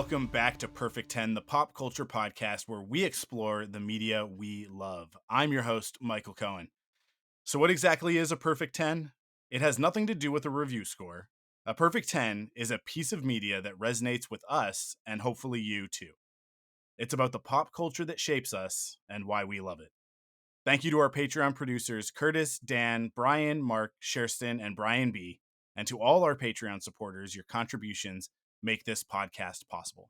welcome back to Perfect 10, the pop culture podcast where we explore the media we love. I'm your host, Michael Cohen. So, what exactly is a perfect 10? It has nothing to do with a review score. A perfect 10 is a piece of media that resonates with us and hopefully you too. It's about the pop culture that shapes us and why we love it. Thank you to our Patreon producers, Curtis, Dan, Brian, Mark, Sherston, and Brian B. And to all our Patreon supporters, your contributions make this podcast possible.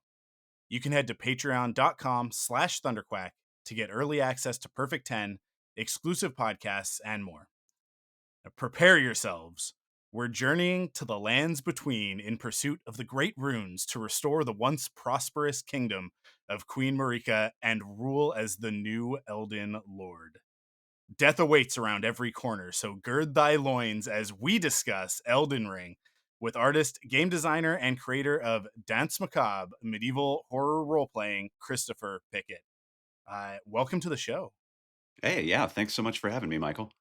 You can head to patreon.com/thunderquack to get early access to Perfect 10, exclusive podcasts, and more. Now prepare yourselves. We're journeying to the lands between in pursuit of the great runes to restore the once prosperous kingdom of Queen Marika and rule as the new Elden Lord. Death awaits around every corner, so gird thy loins as we discuss Elden Ring with artist, game designer, and creator of Dance Macabre medieval horror role playing, Christopher Pickett. Welcome to the show. Hey, yeah, thanks so much for having me, Michael.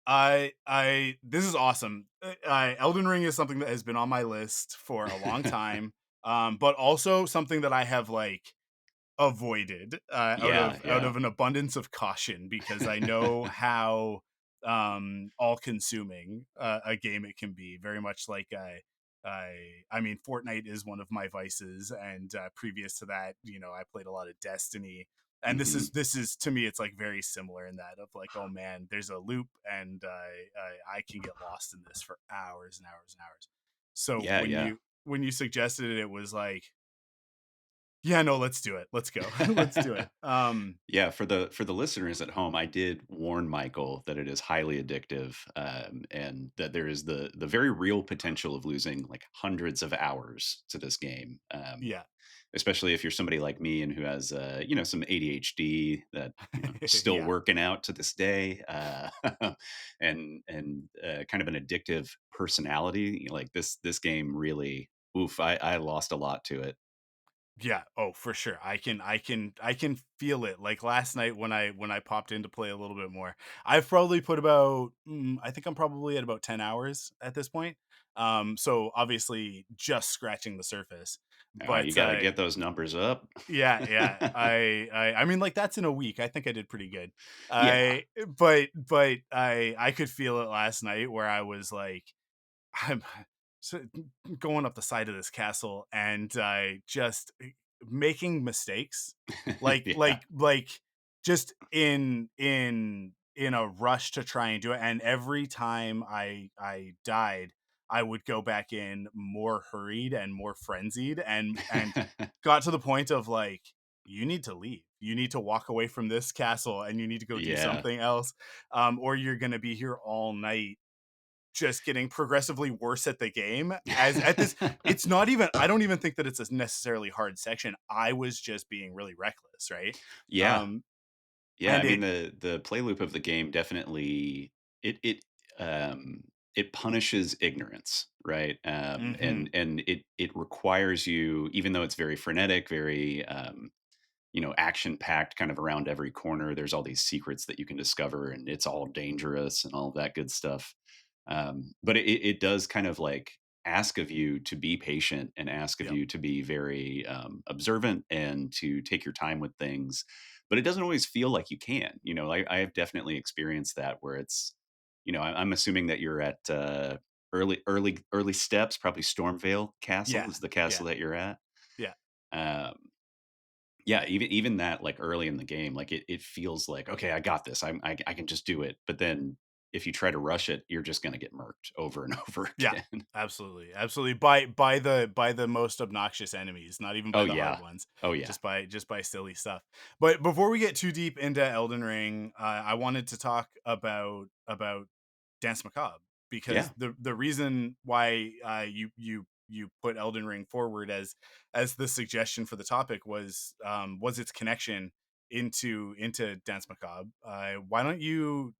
This is awesome. Elden Ring is something that has been on my list for a long time, but also something that I have avoided Yeah, out yeah. of an abundance of caution because I know how all consuming a game it can be. Very much like I mean, Fortnite is one of my vices, and previous to that, I played a lot of Destiny. And this Mhm. is this is to me, it's like very similar in that of like, oh man, there's a loop, and I can get lost in this for hours and hours and hours. So Yeah, yeah. when you suggested it, it was like, yeah, no, let's do it. Let's go. Let's do it. Yeah, for the listeners at home, I did warn Michael that it is highly addictive, and that there is the very real potential of losing, like, hundreds of hours to this game, Yeah. especially if you're somebody like me and who has, some ADHD that, still Yeah. working out to this day, kind of an addictive personality. Like, this game really oof, I lost a lot to it. Yeah. Oh, for sure. I can feel it. Like last night when I popped in to play a little bit more. I've probably put about I think I'm probably at about 10 hours at this point. So obviously just scratching the surface. You But gotta get those numbers up. yeah, yeah. I mean, like, that's in a week. I think I did pretty good. Yeah. I could feel it last night where I was like, I'm so going up the side of this castle and just making mistakes, Yeah. just in a rush to try and do it. And every time I died, I would go back in more hurried and more frenzied, and got to the point of like, you need to leave. You need to walk away from this castle and you need to go do Yeah. something else, or you're gonna be here all night just getting progressively worse at the game. As at this, it's not even, I don't even think that it's a necessarily hard section. I was just being really reckless, right? Yeah. Um Yeah, I and mean, it the play loop of the game definitely um, it punishes ignorance, right? mhm, And it requires you, even though it's very frenetic, very action packed, kind of around every corner. There's all these secrets that you can discover, and it's all dangerous and all of that good stuff. But it does kind of like ask of you to be patient and ask of yep, you to be very observant and to take your time with things. But it doesn't always feel like you can. I have definitely experienced that where it's, I'm assuming that you're at early steps, probably Stormvale Castle yeah, is the yeah, castle that you're at. yeah, Um, yeah, even that, like, early in the game, like, it feels like, "Okay, I got this. I can just do it." But then if you try to rush it, you're just gonna get murked over and over yeah. again. Absolutely, absolutely. By the most obnoxious enemies, not even Oh, by the hard yeah. ones, Oh, yeah. just by silly stuff. But before we get too deep into Elden Ring, I wanted to talk about Dance Macabre, because Yeah. the reason why you put Elden Ring forward as the suggestion for the topic was its connection into Dance Macabre. Why don't you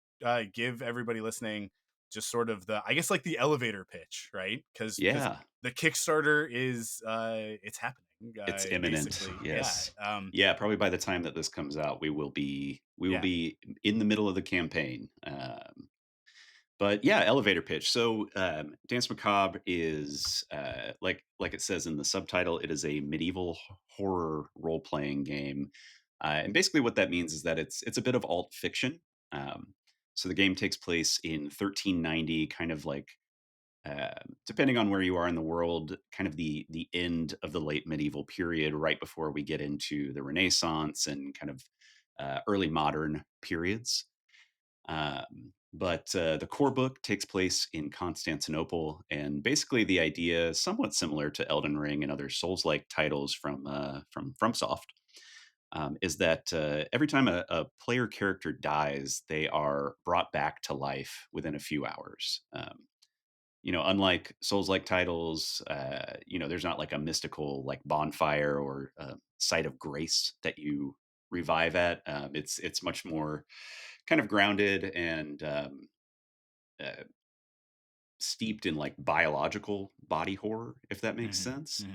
give everybody listening just sort of the, I guess, like the elevator pitch, right? Because Yeah. the Kickstarter is it's happening. It's imminent, Basically, yeah. yes. Yeah, probably by the time that this comes out, we will be Yeah. in the middle of the campaign, But yeah, elevator pitch. So, Dance Macabre is like it says in the subtitle, it is a medieval horror role playing game, and basically what that means is that it's a bit of alt fiction. Um, so the game takes place in 1390, kind of like depending on where you are in the world, kind of the end of the late medieval period, right before we get into the Renaissance and kind of early modern periods. But the core book takes place in Constantinople, and basically the idea is somewhat similar to Elden Ring and other Souls-like titles from FromSoft. Is that every time a player character dies, they are brought back to life within a few hours. Unlike Souls-like titles, there's not like a mystical like bonfire or site of grace that you revive at. It's much more kind of grounded and uh, steeped in like biological body horror, if that makes Hmm. sense.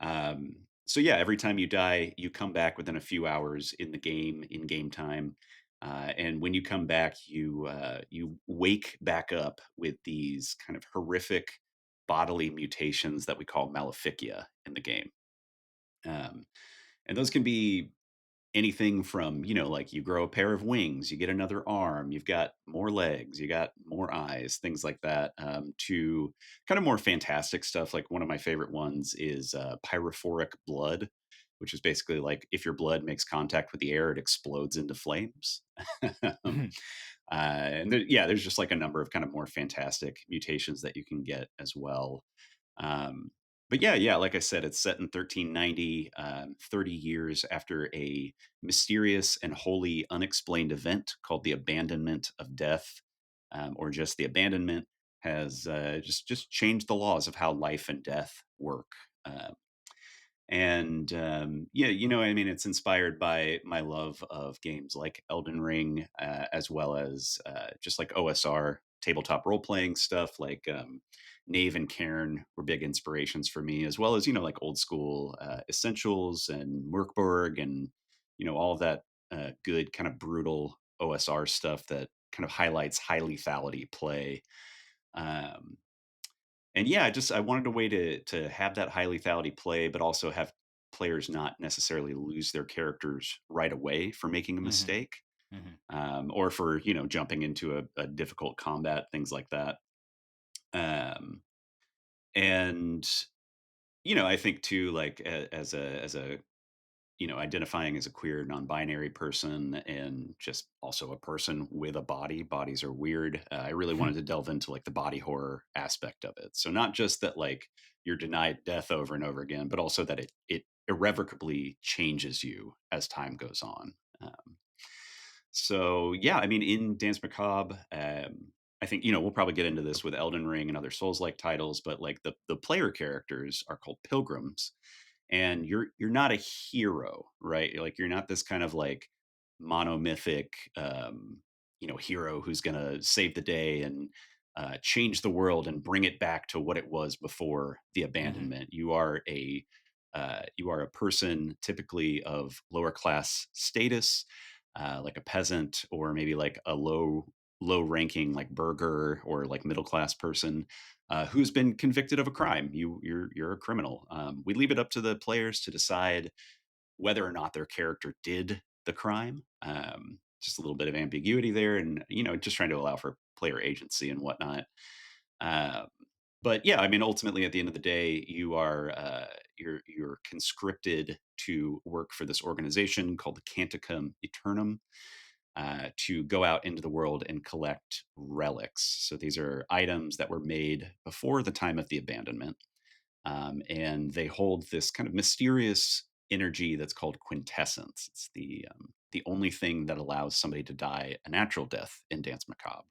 Hmm. So yeah, every time you die, you come back within a few hours in the game, in game time. And when you come back, you wake back up with these kind of horrific bodily mutations that we call maleficia in the game. Um, and those can be anything from, like you grow a pair of wings, you get another arm, you've got more legs, you got more eyes, things like that, to kind of more fantastic stuff. Like one of my favorite ones is pyrophoric blood, which is basically like if your blood makes contact with the air, it explodes into flames. um, Hmm. yeah, there's just like a number of kind of more fantastic mutations that you can get as well. um, but yeah, like I said, it's set in 1390, 30 years after a mysterious and wholly unexplained event called the abandonment of death, or just the abandonment, has just changed the laws of how life and death work. Uh, and yeah, I mean, it's inspired by my love of games like Elden Ring, as well as just like OSR tabletop role playing stuff like Knave and Cairn were big inspirations for me, as well as, like old school Essentials and Merkborg and, all of that good kind of brutal OSR stuff that kind of highlights high lethality play. Um, and yeah, I wanted a way to have that high lethality play, but also have players not necessarily lose their characters right away for making a Hmm. mistake, Hmm. or for jumping into a difficult combat, things like that. Um, and I think too, like as a identifying as a queer non-binary person and just also a person with a body. Bodies are weird. I really wanted to delve into like the body horror aspect of it. So not just that like you're denied death over and over again, but also that it irrevocably changes you as time goes on. So yeah, I mean, in Dance Macabre, I think we'll probably get into this with Elden Ring and other Souls-like titles, but like the player characters are called pilgrims, and you're not a hero, right? Like you're not this kind of like monomythic, hero who's gonna save the day and change the world and bring it back to what it was before the Hmm. abandonment. You are a person typically of lower class status, like a peasant or maybe like a low ranking like burgher or like middle class person who's been convicted of a crime. You're a criminal. We leave it up to the players to decide whether or not their character did the crime. Just a little bit of ambiguity there, and just trying to allow for player agency and whatnot. Uh, but yeah, I mean, ultimately, at the end of the day, you're conscripted to work for this organization called the Canticum Eternum, to go out into the world and collect relics. So these are items that were made before the time of the abandonment, and they hold this kind of mysterious energy that's called quintessence. It's the only thing that allows somebody to die a natural death in Dance Macabre.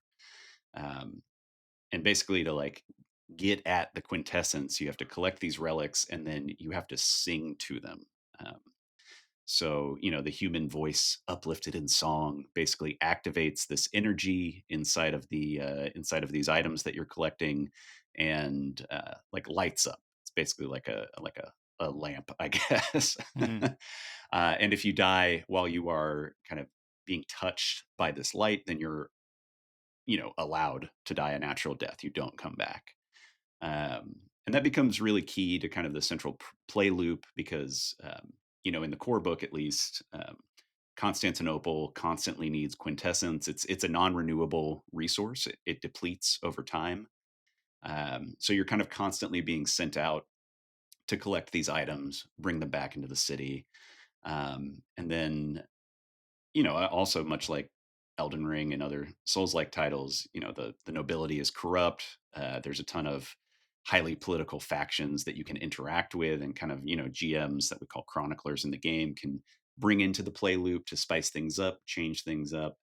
Um, and basically, to like get at the quintessence, you have to collect these relics, and then you have to sing to them. Um, so, the human voice uplifted in song basically activates this energy inside of these items that you're collecting, and like lights up. It's basically like a lamp, I guess. Hmm. And if you die while you are kind of being touched by this light, then allowed to die a natural death. You don't come back. And that becomes really key to kind of the central play loop because, in the core book at least, Constantinople constantly needs quintessence. It's a non-renewable resource. It depletes over time. So you're kind of constantly being sent out to collect these items, bring them back into the city, and then also much like Elden Ring and other Souls-like titles, the nobility is corrupt. There's a ton of highly political factions that you can interact with, and kind of GMs that we call chroniclers in the game can bring into the play loop to spice things up, change things up.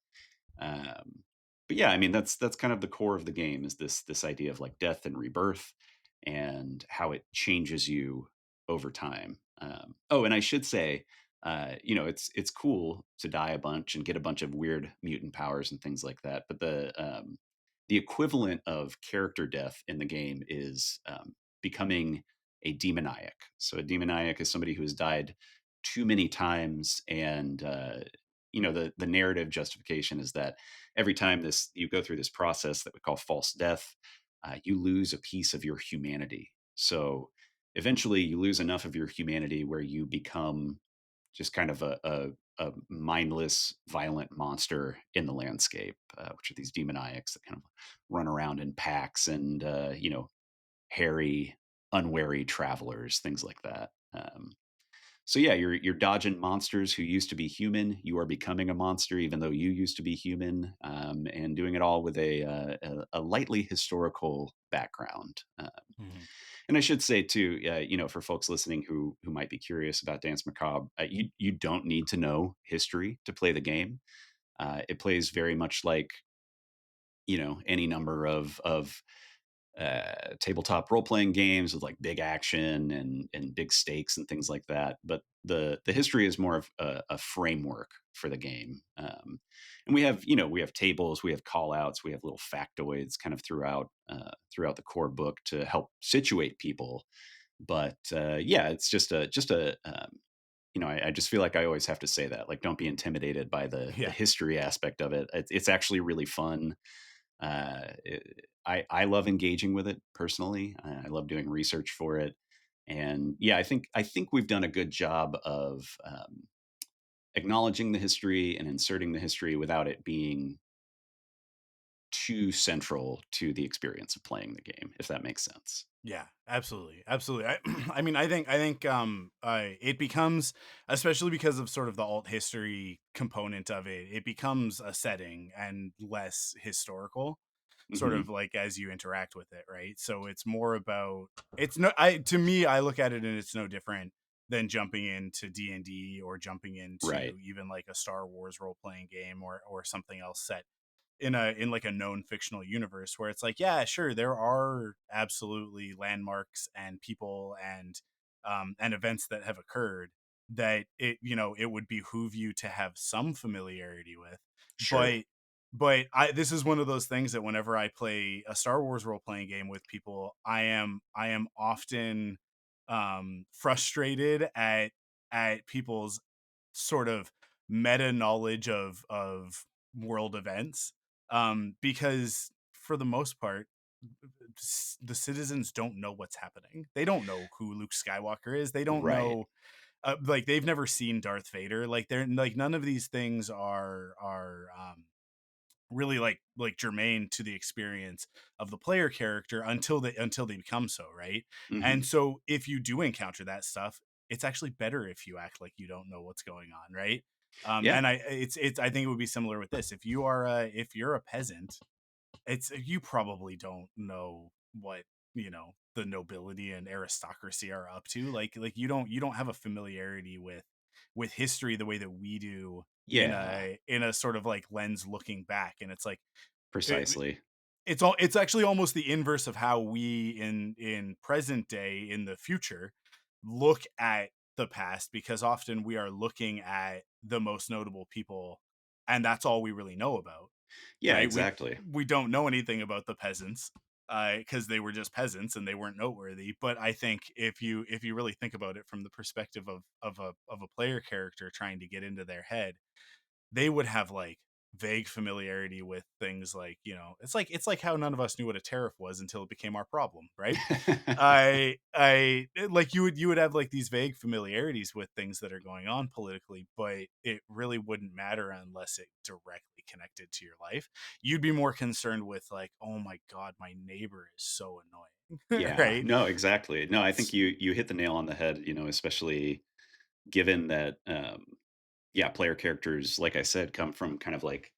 Um, but yeah, I mean that's kind of the core of the game is this idea of like death and rebirth and how it changes you over time. Oh, and I should say, it's cool to die a bunch and get a bunch of weird mutant powers and things like that. But the equivalent of character death in the game is becoming a demoniac. So a demoniac is somebody who has died too many times, and the narrative justification is that every time this you go through this process that we call false death, you lose a piece of your humanity. So eventually, you lose enough of your humanity where you become just kind of a mindless, violent monster in the landscape, which are these demoniacs that kind of run around in packs and hairy, unwary travelers, things like that. So yeah, you're dodging monsters who used to be human. You are becoming a monster, even though you used to be human, and doing it all with a lightly historical background. Mhm. And I should say too, for folks listening who might be curious about Dance Macabre, you don't need to know history to play the game. It plays very much like any number of tabletop role playing games with like big action and big stakes and things like that. But the history is more of a framework for the game. And we have tables, we have call outs, we have little factoids kind of throughout the core book to help situate people. But yeah, it's just a I just feel like I always have to say that, like, don't be intimidated by the Yeah. history aspect of it. It's actually really fun. I love engaging with it personally. I love doing research for it, and yeah, I think we've done a good job of acknowledging the history and inserting the history without it being too central to the experience of playing the game, if that makes sense. Yeah, absolutely, absolutely. I mean, it becomes, especially because of sort of the alt history component of it, it becomes a setting and less historical, sort Hmm. of like as you interact with it, right? So it's more about it's no. I to me, I look at it and it's no different than jumping into D&D or jumping Right. into even like a Star Wars role playing game or something else set in like a known fictional universe where it's like, yeah, sure, there are absolutely landmarks and people and events that have occurred that it would behoove you to have some familiarity with. Sure. But I this is one of those things that whenever I play a Star Wars role playing game with people, I am often frustrated at people's sort of meta knowledge of world events, because for the most part the citizens don't know what's happening. They don't know who Luke Skywalker is. They don't Right. know, like they've never seen Darth Vader. Like they're like none of these things are really like germane to the experience of the player character until they become so, right? And Hmm. so if you do encounter that stuff, it's actually better if you act like you don't know what's going on, right? Yeah. And it's I think it would be similar with this. If you're a peasant, it's you probably don't know what the nobility and aristocracy are up to. Like you don't have a familiarity with history the way that we do Yeah. in a sort of like lens looking back, and it's like it, Precisely. it's actually almost the inverse of how we in present day in the future look at the past, because often we are looking at the most notable people and that's all we really know about, Yeah. right? we Exactly. we don't know anything about the peasants because they were just peasants and they weren't noteworthy. But I think if you really think about it from the perspective of a player character trying to get into their head, they would have like vague familiarity with things like, it's like how none of us knew what a tariff was until it became our problem, right? Like you would have like these vague familiarities with things that are going on politically, but it really wouldn't matter unless it directly connected to your life. You'd be more concerned with like, oh my god, my neighbor is so annoying, Yeah, right? no, exactly. No, I think you hit the nail on the head, especially given that yeah, player characters, like I said, come from kind of like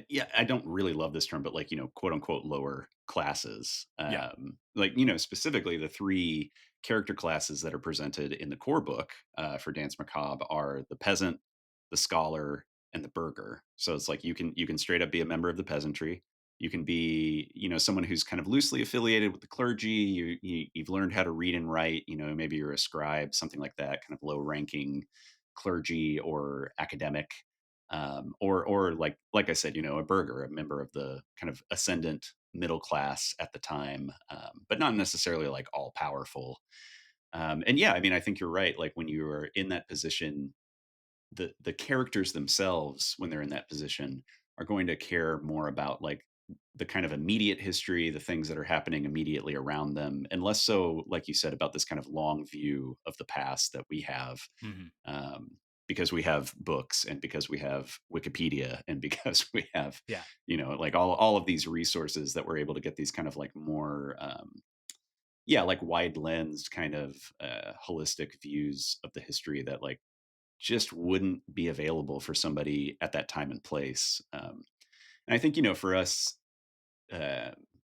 yeah, I don't really love this term, but like, quote unquote lower classes. Yeah. Like, specifically the three character classes that are presented in the core book for Dance Macabre are the peasant, the scholar, and the burgher. So it's like you can straight up be a member of the peasantry. You can be, someone who's kind of loosely affiliated with the clergy. You've learned how to read and write. Maybe you're a scribe, something like that, kind of low ranking clergy or academic, or like I said, a burgher, a member of the kind of ascendant middle class at the time, but not necessarily like all powerful. And yeah, I mean, I think you're right. Like when you are in that position, the characters themselves, when they're in that position, are going to care more about like the kind of immediate history, the things that are happening immediately around them, and less so, like you said, about this kind of long view of the past that we have, Hmm. um, because we have books and because we have Wikipedia and because we have, Yeah. like all of these resources that we're able to get these kind of like more, yeah, like wide lensed kind of holistic views of the history that like just wouldn't be available for somebody at that time and place. And I think, for us, uh,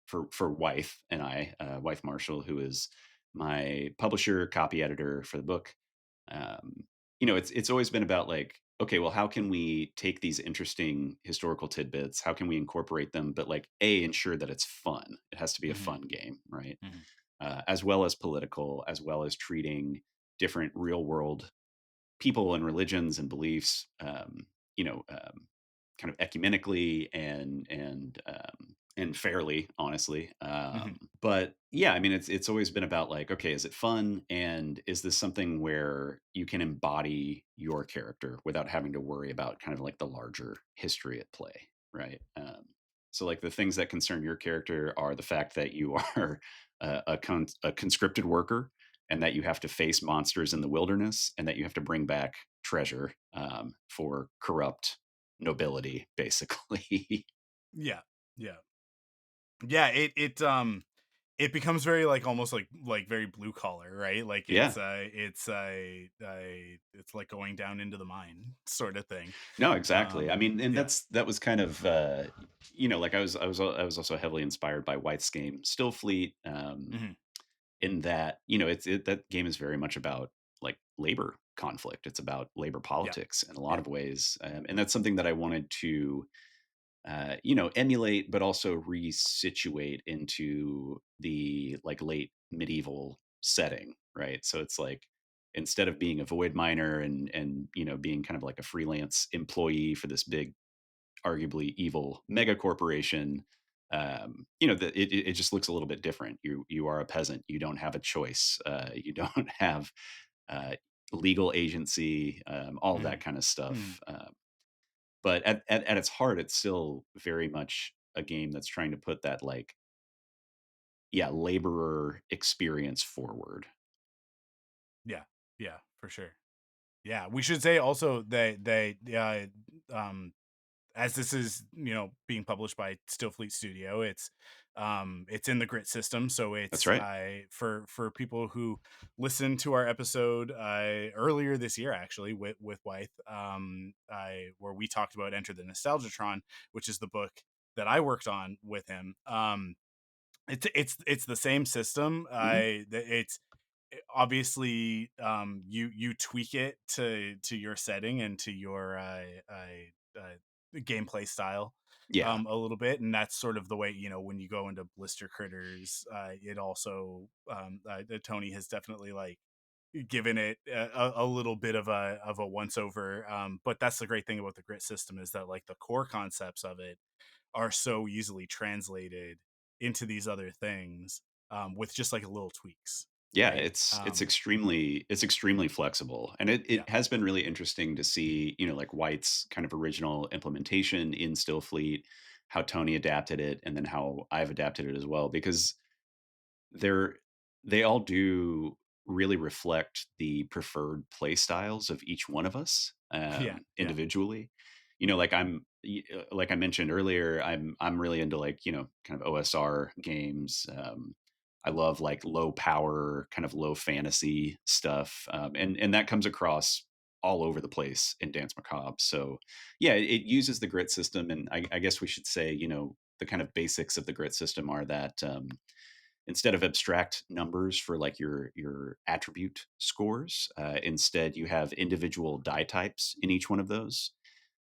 for wife and I, wife Marshall, who is my publisher, copy editor for the book, it's always been about like, okay, well, how can we take these interesting historical tidbits? How can we incorporate them? But like, ensure that it's fun. It has to be a Hmm. fun game, right? Hmm. As well as political, as well as treating different real world people and religions and beliefs, kind of ecumenically and fairly, honestly. Hmm. But yeah, I mean, it's always been about like, okay, is it fun, and is this something where you can embody your character without having to worry about kind of like the larger history at play, right? So like the things that concern your character are the fact that you are a conscripted worker, and that you have to face monsters in the wilderness, and that you have to bring back treasure for corrupt nobility, basically. Yeah. Yeah. Yeah. It becomes very like almost like very blue collar, right? Like Yeah. it's like going down into the mine sort of thing. No, exactly. I mean, and Yeah. that was kind of like I was also heavily inspired by White's game Stillfleet, Hmm. in that that game is very much about like labor conflict. It's about labor Yeah. politics in a lot Yeah. of ways, and that's something that I wanted to emulate, but also resituate into the like late medieval setting, right? So it's like instead of being a void miner and being kind of like a freelance employee for this big, arguably evil mega corporation, that it just looks a little bit different. You are a peasant. You don't have a choice. You don't have uh, legal agency. All of that Hmm. kind of Hmm. stuff. But at its heart, it's still very much a game that's trying to put that like, yeah, laborer experience forward. Yeah. Yeah. For sure. Yeah. We should say also that as this is being published by Stillfleet Studio, it's in the grit system, so That's it's right. for people who listened to our episode earlier this year, actually, with Wythe, where we talked about Enter the Nostalgiatron, which is the book that I worked on with him. It's the same system. Mhm. It's obviously you tweak it to your setting and to your gameplay style Yeah. a little bit, and that's sort of the way when you go into Blister Critters, it also Tony has definitely like given it a little bit of a once over, but that's the great thing about the grit system is that like the core concepts of it are so easily translated into these other things with just like little tweaks. Yeah, right? it's extremely flexible, and Yeah. it has been really interesting to see, like White's kind of original implementation in Stillfleet, how Tony adapted it, and then how I've adapted it as well, because they're they all do really reflect the preferred play styles of each one of us, Yeah. Yeah. individually. Like I mentioned earlier, I'm really into, like, kind of OSR games. I love like low power, kind of low fantasy stuff, and that comes across all over the place in Dance Macabre. So yeah, it uses the grit system, and I guess we should say, the kind of basics of the grit system are that. Instead of abstract numbers for like your attribute scores, instead you have individual die types in each one of those.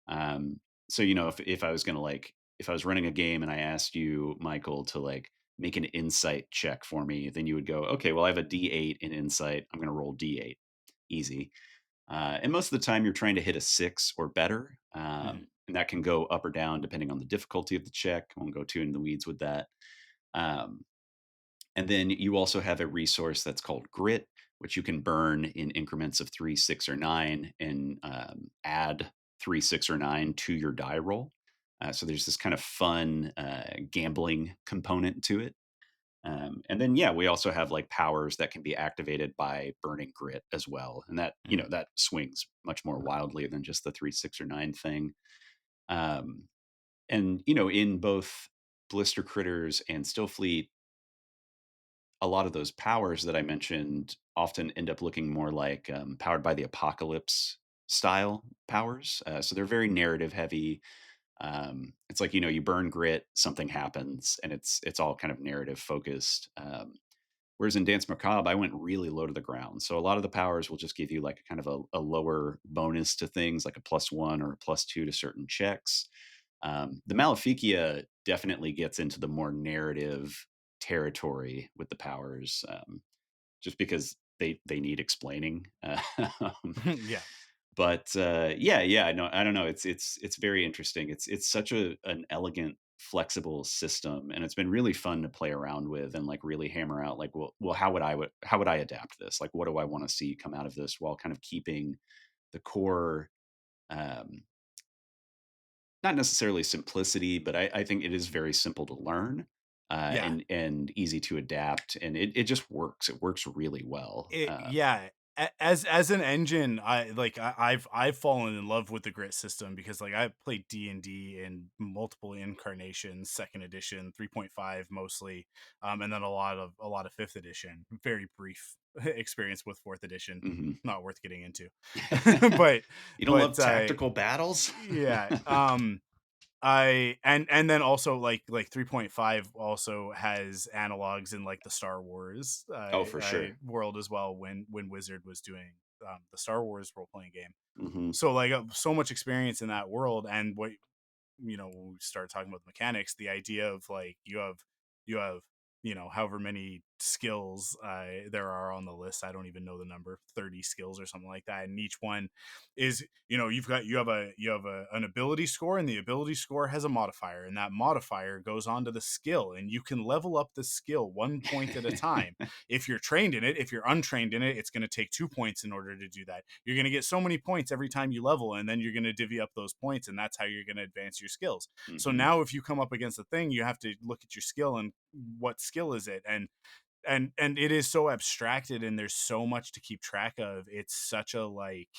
um, so if I was going to, like, if I was running a game and I asked you, Michael, to like make an insight check for me, then you would go, okay, well, I have a d8 in insight, I'm going to roll d8. Easy. And most of the time you're trying to hit a 6 or better, Mhm. and that can go up or down depending on the difficulty of the check. I won't go too in the weeds with that. um, and then you also have a resource that's called grit, which you can burn in increments of 3, 6, or 9, and add 3, 6, or 9 to your die roll. So there's this kind of fun gambling component to it. And then, yeah, we also have like powers that can be activated by burning grit as well. And that, Mhm. that swings much more wildly than just the 3, 6, or 9 thing. Um, and, in both Blister Critters and Stillfleet, a lot of those powers that I mentioned often end up looking more like powered by the apocalypse style powers. So they're very narrative heavy. It's like, you burn grit, something happens, and it's all kind of narrative focused. Whereas in Dance Macabre, I went really low to the ground. So a lot of the powers will just give you like a kind of a lower bonus to things, like a +1 or a +2 to certain checks. The Maleficia definitely gets into the more narrative territory with the powers, just because they need explaining. Um, Yeah. but yeah, yeah, no, I don't know. It's very interesting. It's such an elegant, flexible system, and it's been really fun to play around with and like really hammer out like, well, how would I adapt this? Like, what do I want to see come out of this while kind of keeping the core. Um, Not necessarily simplicity, but I think it is very simple to learn, Yeah. and easy to adapt, and it just works. It works really well. Yeah, as an engine, I've fallen in love with the grit system because like I played D&D in multiple incarnations, second edition, 3.5 mostly, and then a lot of fifth edition. Very brief experience with fourth edition, Mhm. not worth getting into. but You don't but love tactical battles? yeah, and then also like 3.5 also has analogs in like the Star Wars Oh, for sure. world as well when Wizard was doing the Star Wars role playing game. Mhm. So like so much experience in that world, and what when we start talking about the mechanics, the idea of like you have however many skills there are on the list. I don't even know the number, 30 skills or something like that, and each one is you have an ability score, and the ability score has a modifier, and that modifier goes on to the skill, and you can level up the skill 1 point at a time. If you're trained in it, if you're untrained in it, it's going to take 2 points in order to do that. You're going to get so many points every time you level, and then you're going to divvy up those points, and that's how you're going to advance your skills. So Mhm. now if you come up against a thing, you have to look at your skill and what skill is it, and it is so abstracted, and there's so much to keep track of. It's such a like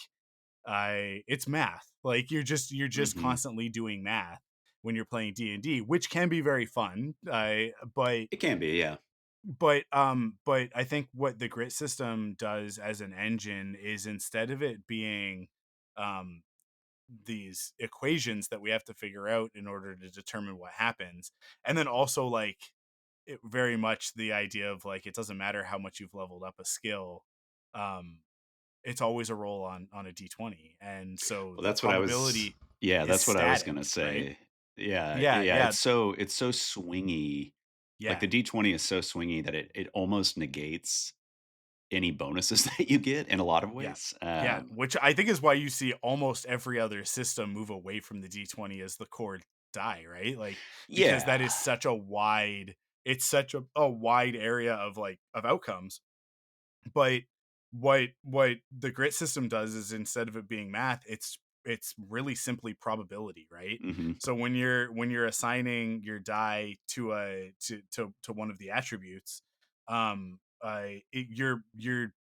I it's math. Like you're just Mhm. constantly doing math when you're playing D&D, which can be very fun. I It can be, yeah. but I think what the grit system does as an engine is, instead of it being um these equations that we have to figure out in order to determine what happens, and then also like very much the idea of like it doesn't matter how much you've leveled up a skill. um it's always a roll on a d20, and so Well, the that's what I was probability yeah, is that's what I was static, gonna right? say. Yeah, Yeah, yeah, yeah, it's so swingy. Like, yeah, the D20 is so swingy that it almost negates any bonuses that you get in a lot of yeah, ways. yeah, which I think is why you see almost every other system move away from the d20 as the core die, right? Like, because that Yeah. is such a wide, it's such a wide area of like of outcomes. But what the grit system does is, instead of it being math, it's really simply probability, right? Mhm. So when you're assigning your die to a to one of the attributes,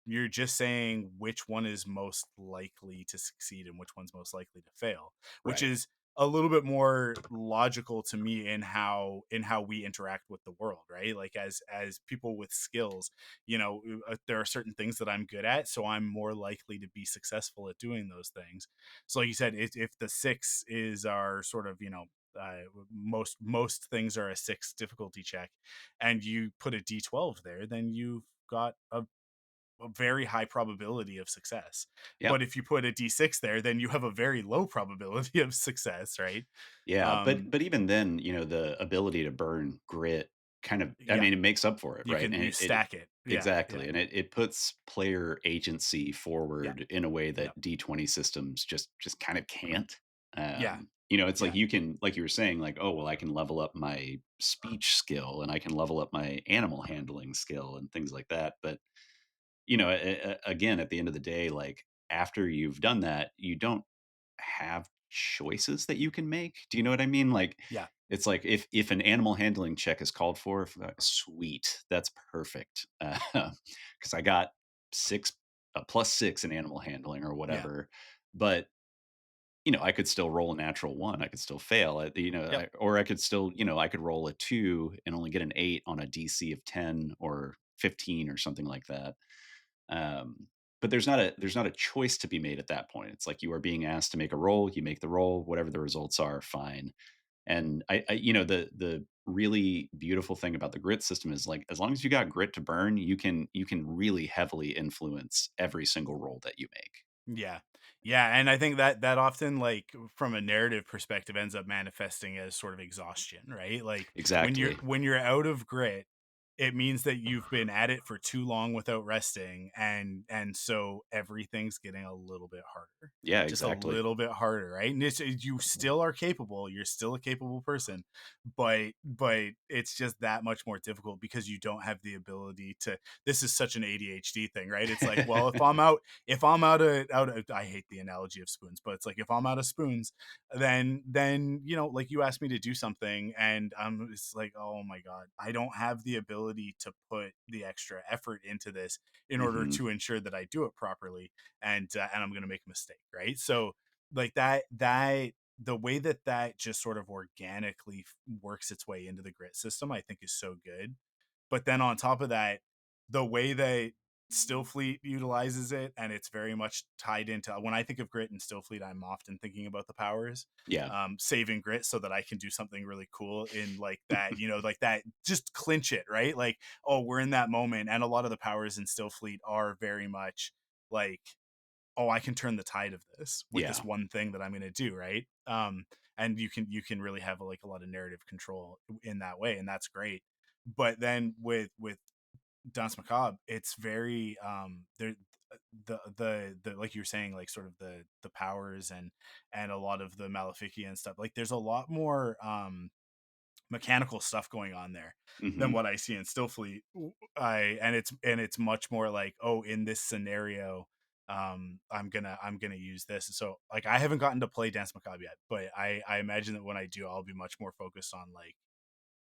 you're just saying which one is most likely to succeed and which one's most likely to fail, which Right. is a little bit more logical to me in how we interact with the world, right? Like, as people with skills, there are certain things that I'm good at, so I'm more likely to be successful at doing those things. So like you said, if the 6 is our sort of, most things are a 6 difficulty check, and you put a D12 there, then you've got a very high probability of success. Yep. But if you put a D6 there, then you have a very low probability of success, right? Yeah, um but even then, the ability to burn grit kind of, I yeah, mean, it makes up for it, you right? can And you it stack it. Yeah, yeah, exactly, and it puts player agency yeah, forward in a way yeah, that D20 systems just kind of can't. yeah, It's like yeah, you can, like you were saying, like, oh well, I can level up my speech skill and I can level up my animal handling skill and things like that. But again, at the end of the day, like after you've done that, you don't have choices that you can make. Do you know what I mean? Like, yeah, it's like if an animal handling check is called for, sweet, that's perfect, because I got six, +6 in animal handling or yeah, whatever. But I could still roll a natural one. I could still fail it. yep, Or I could still, I could roll a 2 and only get an 8 on a DC of 10 or 15 or something like that. Um, but there's not a choice to be made at that point. It's like you are being asked to make a roll, you make the roll, whatever the results are, fine. And the really beautiful thing about the grit system is, like, as long as you got grit to burn, you can really heavily influence every single roll that you make. yeah, yeah. And I think that often, like, from a narrative perspective, ends up manifesting as sort of exhaustion, right? Like, Exactly. when you're out of grit, it means that you've been at it for too long without resting, and so everything's getting a little bit harder, Yeah, just a exactly. little bit harder, right? And you still are capable, you're still a capable person, but it's just that much more difficult because you don't have the ability to. This is such an ADHD thing, right? It's like, well, if I'm out of I hate the analogy of spoons, but it's like, if I'm out of spoons, then like, you asked me to do something, and it's like, oh my god, I don't have the ability to put the extra effort into this in order Hmm. to ensure that I do it properly, and I'm going to make a mistake, right? So, like, that the way that just sort of organically works its way into the grit system, I think, is so good. But then on top of that, the way that Stillfleet utilizes it, and it's very much tied into, when I think of grit and Stillfleet, I'm often thinking about the powers, Yeah. saving grit so that I can do something really cool in, like, that, like that, just clinch it, right? Like, oh, we're in that moment, and a lot of the powers in Stillfleet are very much like, oh, I can turn the tide of this with Yeah. this one thing that I'm going to do, right? And you can really have, like, a lot of narrative control in that way, and that's great. But then with Danse Macabre, it's very there the like you were saying, like, sort of the powers and a lot of the Maleficia and stuff. Like, there's a lot more mechanical stuff going on there than Hmm. what I see in Stillfleet. I and it's much more like, oh, in this scenario, I'm gonna use this. So, like, I haven't gotten to play Dance Macabre yet, but I imagine that when I do, I'll be much more focused on,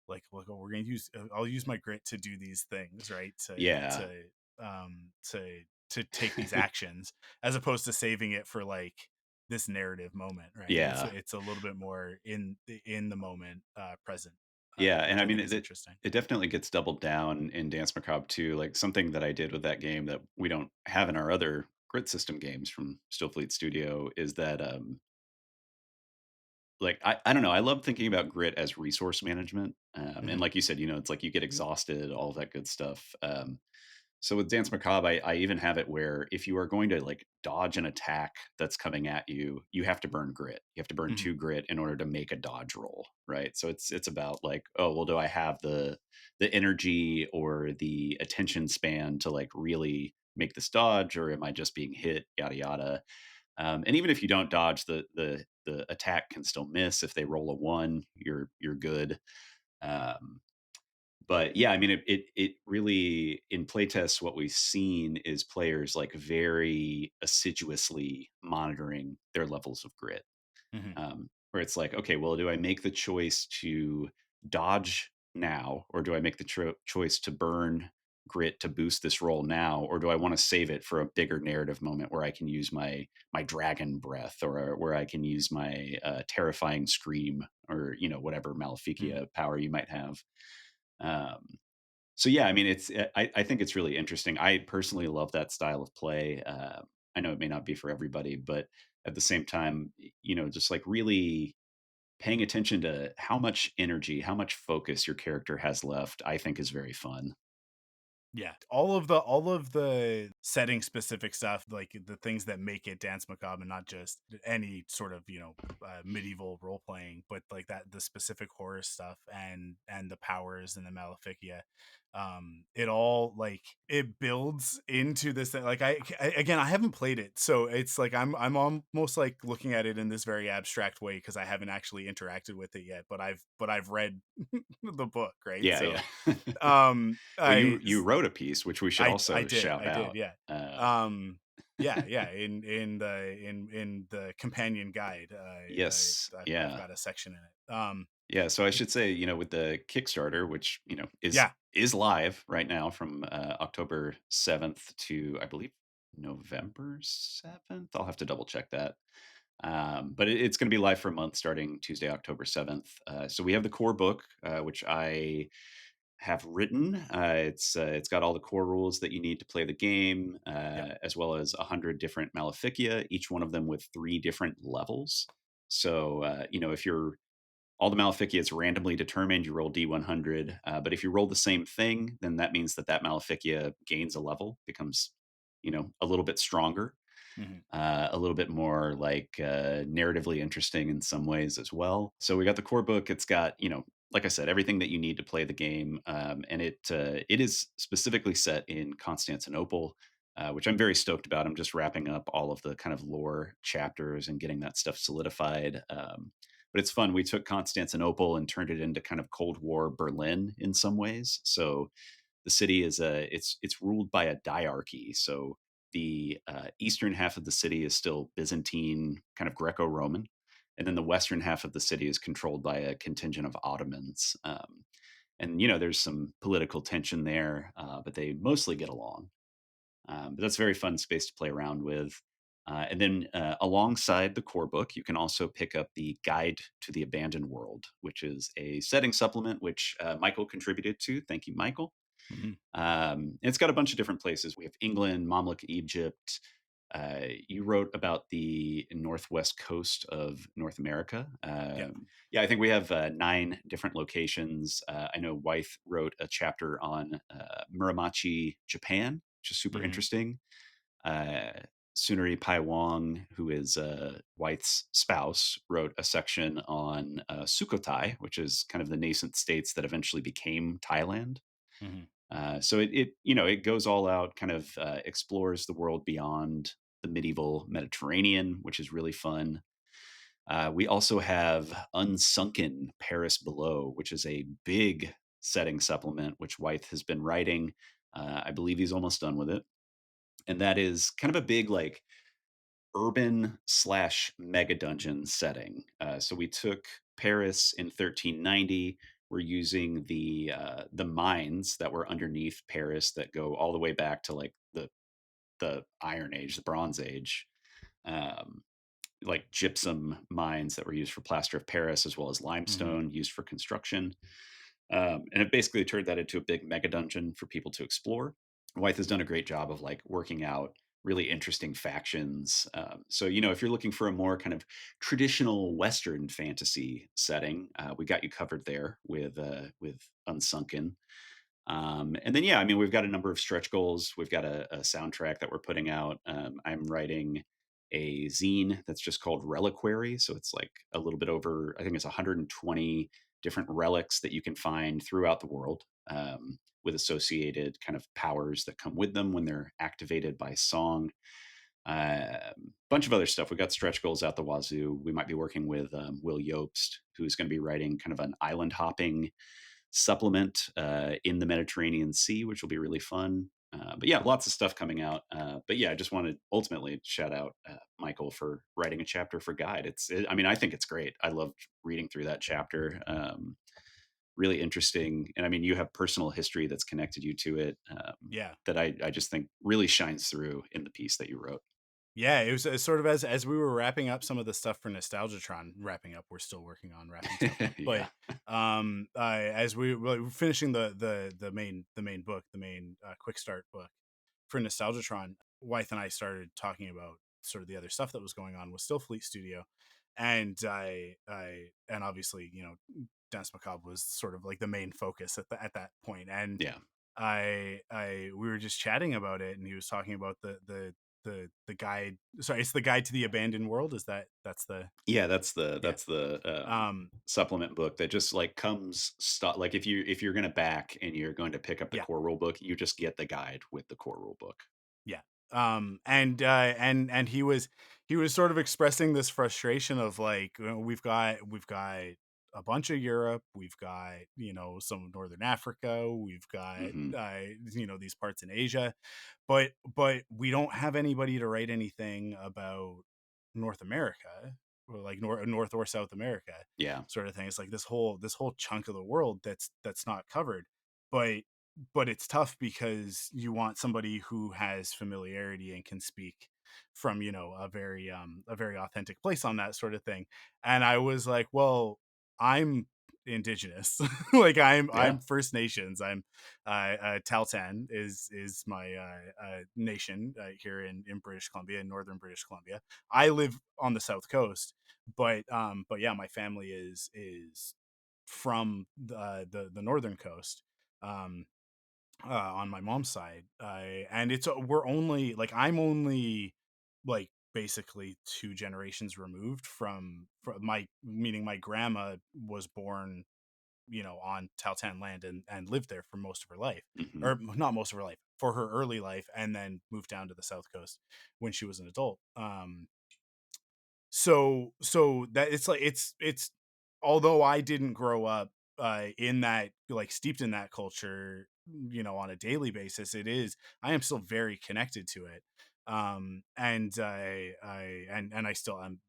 oh, I'll use my grit to do these things, right? Yeah. To take these actions, as opposed to saving it for, like, this narrative moment, right? It's Yeah. it's a little bit more in the moment, present, Yeah, and which I I mean, think is it interesting. it definitely gets doubled down in Dance Macabre too. Like, something that I did with that game that we don't have in our other grid system games from Stillfleet Studio is that, like, I don't know, I love thinking about grit as resource management. And Mhm, like you said, it's like you get exhausted, all of that good stuff. So with Dance Macabre, I even have it where if you are going to, like, dodge an attack that's coming at you, you have to burn grit. You have to burn mhm, 2 grit in order to make a dodge roll, right? So it's about, like, oh well, do I have the energy or the attention span to, like, really make this dodge, or am I just being hit? Yada yada. And even if you don't dodge, the attack can still miss. If they roll a 1, you're good. Um, But yeah, I mean, it really in playtests, what we've seen is players like very assiduously monitoring their levels of grit. Mhm. Where it's like, okay, well, do I make the choice to dodge now, or do I make the choice to burn grit to boost this roll now, or do I want to save it for a bigger narrative moment where I can use my dragon breath, or where I can use my terrifying scream, or whatever Mm. Maleficia power you might have. Um, so yeah, I mean, I think it's really interesting. I personally love that style of play. I know it may not be for everybody, but at the same time, just like really paying attention to how much energy, how much focus your character has left, I think is very fun. Yeah, all of the setting specific stuff, like the things that make it Dance Macabre and not just any sort of medieval role playing, but like that the specific horror stuff and the powers and the Maleficia, it all like it builds into this thing. Like again, I haven't played it, so it's like I'm almost like looking at it in this very abstract way because I haven't actually interacted with it yet, but I've read the book, right? Yeah, So yeah. Well, I you wrote a piece which we should I also did, shout out. yeah. Um, Um, yeah, yeah, in the companion guide, yes, I've yeah. got a section in it. Yeah, so I should say, with the Kickstarter, which, is Yeah. is live right now from October 7th to, I believe, November 7th. I'll have to double check that. But it's going to be live for a month starting Tuesday, October 7th. So we have the core book, which I have written. It's got all the core rules that you need to play the game, Yep. as well as 100 different Maleficia, each one of them with 3 different levels. So, if you're all the Maleficia is randomly determined. You roll D100, but if you roll the same thing, then that means that Maleficia gains a level, becomes, a little bit stronger, Mhm. a little bit more like narratively interesting in some ways as well. So we got the core book. It's got, like I said, everything that you need to play the game, and it is specifically set in Constantinople. Which I'm very stoked about. I'm just wrapping up all of the kind of lore chapters and getting that stuff solidified. But it's fun. We took Constantinople and turned it into kind of Cold War Berlin in some ways. So the city is it's ruled by a diarchy. So the eastern half of the city is still Byzantine, kind of Greco-Roman, and then the western half of the city is controlled by a contingent of Ottomans. And there's some political tension there, but they mostly get along. But that's a very fun space to play around with. And then alongside the core book, you can also pick up the Guide to the Abandoned World, which is a setting supplement, which Michael contributed to. Thank you, Michael. Mhm. It's got a bunch of different places. We have England, Mamluk, Egypt. You wrote about the northwest coast of North America. Yeah. Yeah, I think we have 9 different locations. I know Wythe wrote a chapter on Muramachi, Japan, which is super Mhm. interesting. Uh, Sunari Pai Wong, who is Wythe's spouse, wrote a section on Sukhothai, which is kind of the nascent states that eventually became Thailand. Mhm. So it goes all out, kind of explores the world beyond the medieval Mediterranean, which is really fun. We also have Unsunken Paris Below, which is a big setting supplement, which Wythe has been writing. I believe he's almost done with it, and that is kind of a big like urban slash mega dungeon setting. So we took Paris in 1390. We're using the mines that were underneath Paris that go all the way back to like the Iron Age, the Bronze Age, um, like gypsum mines that were used for plaster of Paris, as well as Mhm. limestone used for construction. And it basically turned that into a big mega dungeon for people to explore. Wythe has done a great job of like working out really interesting factions. So if you're looking for a more kind of traditional Western fantasy setting, we got you covered there with Unsunken. And then yeah, I mean we've got a number of stretch goals. We've got a soundtrack that we're putting out. I'm writing a zine that's just called Reliquary. So it's like a little bit over, I think it's 120 different relics that you can find throughout the world, with associated kind of powers that come with them when they're activated by song. Bunch of other stuff. We got stretch goals out the wazoo. We might be working with Will Yobst, who's going to be writing kind of an island hopping supplement in the Mediterranean Sea, which will be really fun. But yeah, lots of stuff coming out. But yeah, I just wanted ultimately to shout out Michael for writing a chapter for Guide. I mean, I think it's great. I loved reading through that chapter. Really interesting, and I mean, you have personal history that's connected you to it. Yeah. That I just think really shines through in the piece that you wrote. Yeah, it was sort of as we were wrapping up some of the stuff for Nostalgiatron, wrapping up, we're still working on wrapping stuff up. But Yeah, as we were finishing the main book, the main quick start book for Nostalgiatron, Wythe and I started talking about sort of the other stuff that was going on with Still Fleet Studio, and and obviously, you know, Dennis Macabre was sort of like the main focus at that point. And yeah. we were just chatting about it, and he was talking about the guide. Sorry, it's the guide to the abandoned world. Is that's the Yeah, yeah. that's the, Um, supplement book that just, like, comes sto like, if you're gonna back and you're going to pick up the yeah, core rule book, you just get the guide with the core rule book. yeah. And he was sort of expressing this frustration of like, we've got a bunch of Europe, we've got, you know, some of Northern Africa, we've got Mhm. you know, these parts in Asia, but we don't have anybody to write anything about North America, or like North or South America, Yeah, sort of thing. It's like this whole chunk of the world that's not covered. But it's tough because you want somebody who has familiarity and can speak from, you know, a very authentic place on that sort of thing. And I was like, well, I'm indigenous. Like yeah, I'm First Nations. I'm Taltan is my nation here in British Columbia, in northern British Columbia. I live on the south coast, but yeah, my family is from the northern coast. Um, on my mom's side, and it's we're only like I'm only like basically two generations removed from my, meaning my grandma was born, you know, on Tautan land and lived there for most of her life, mhm, or not most of her life, for her early life, and then moved down to the south coast when she was an adult. So that it's like it's although I didn't grow up in that, like steeped in that culture, you know, on a daily basis, I am still very connected to it. And and I still, I'm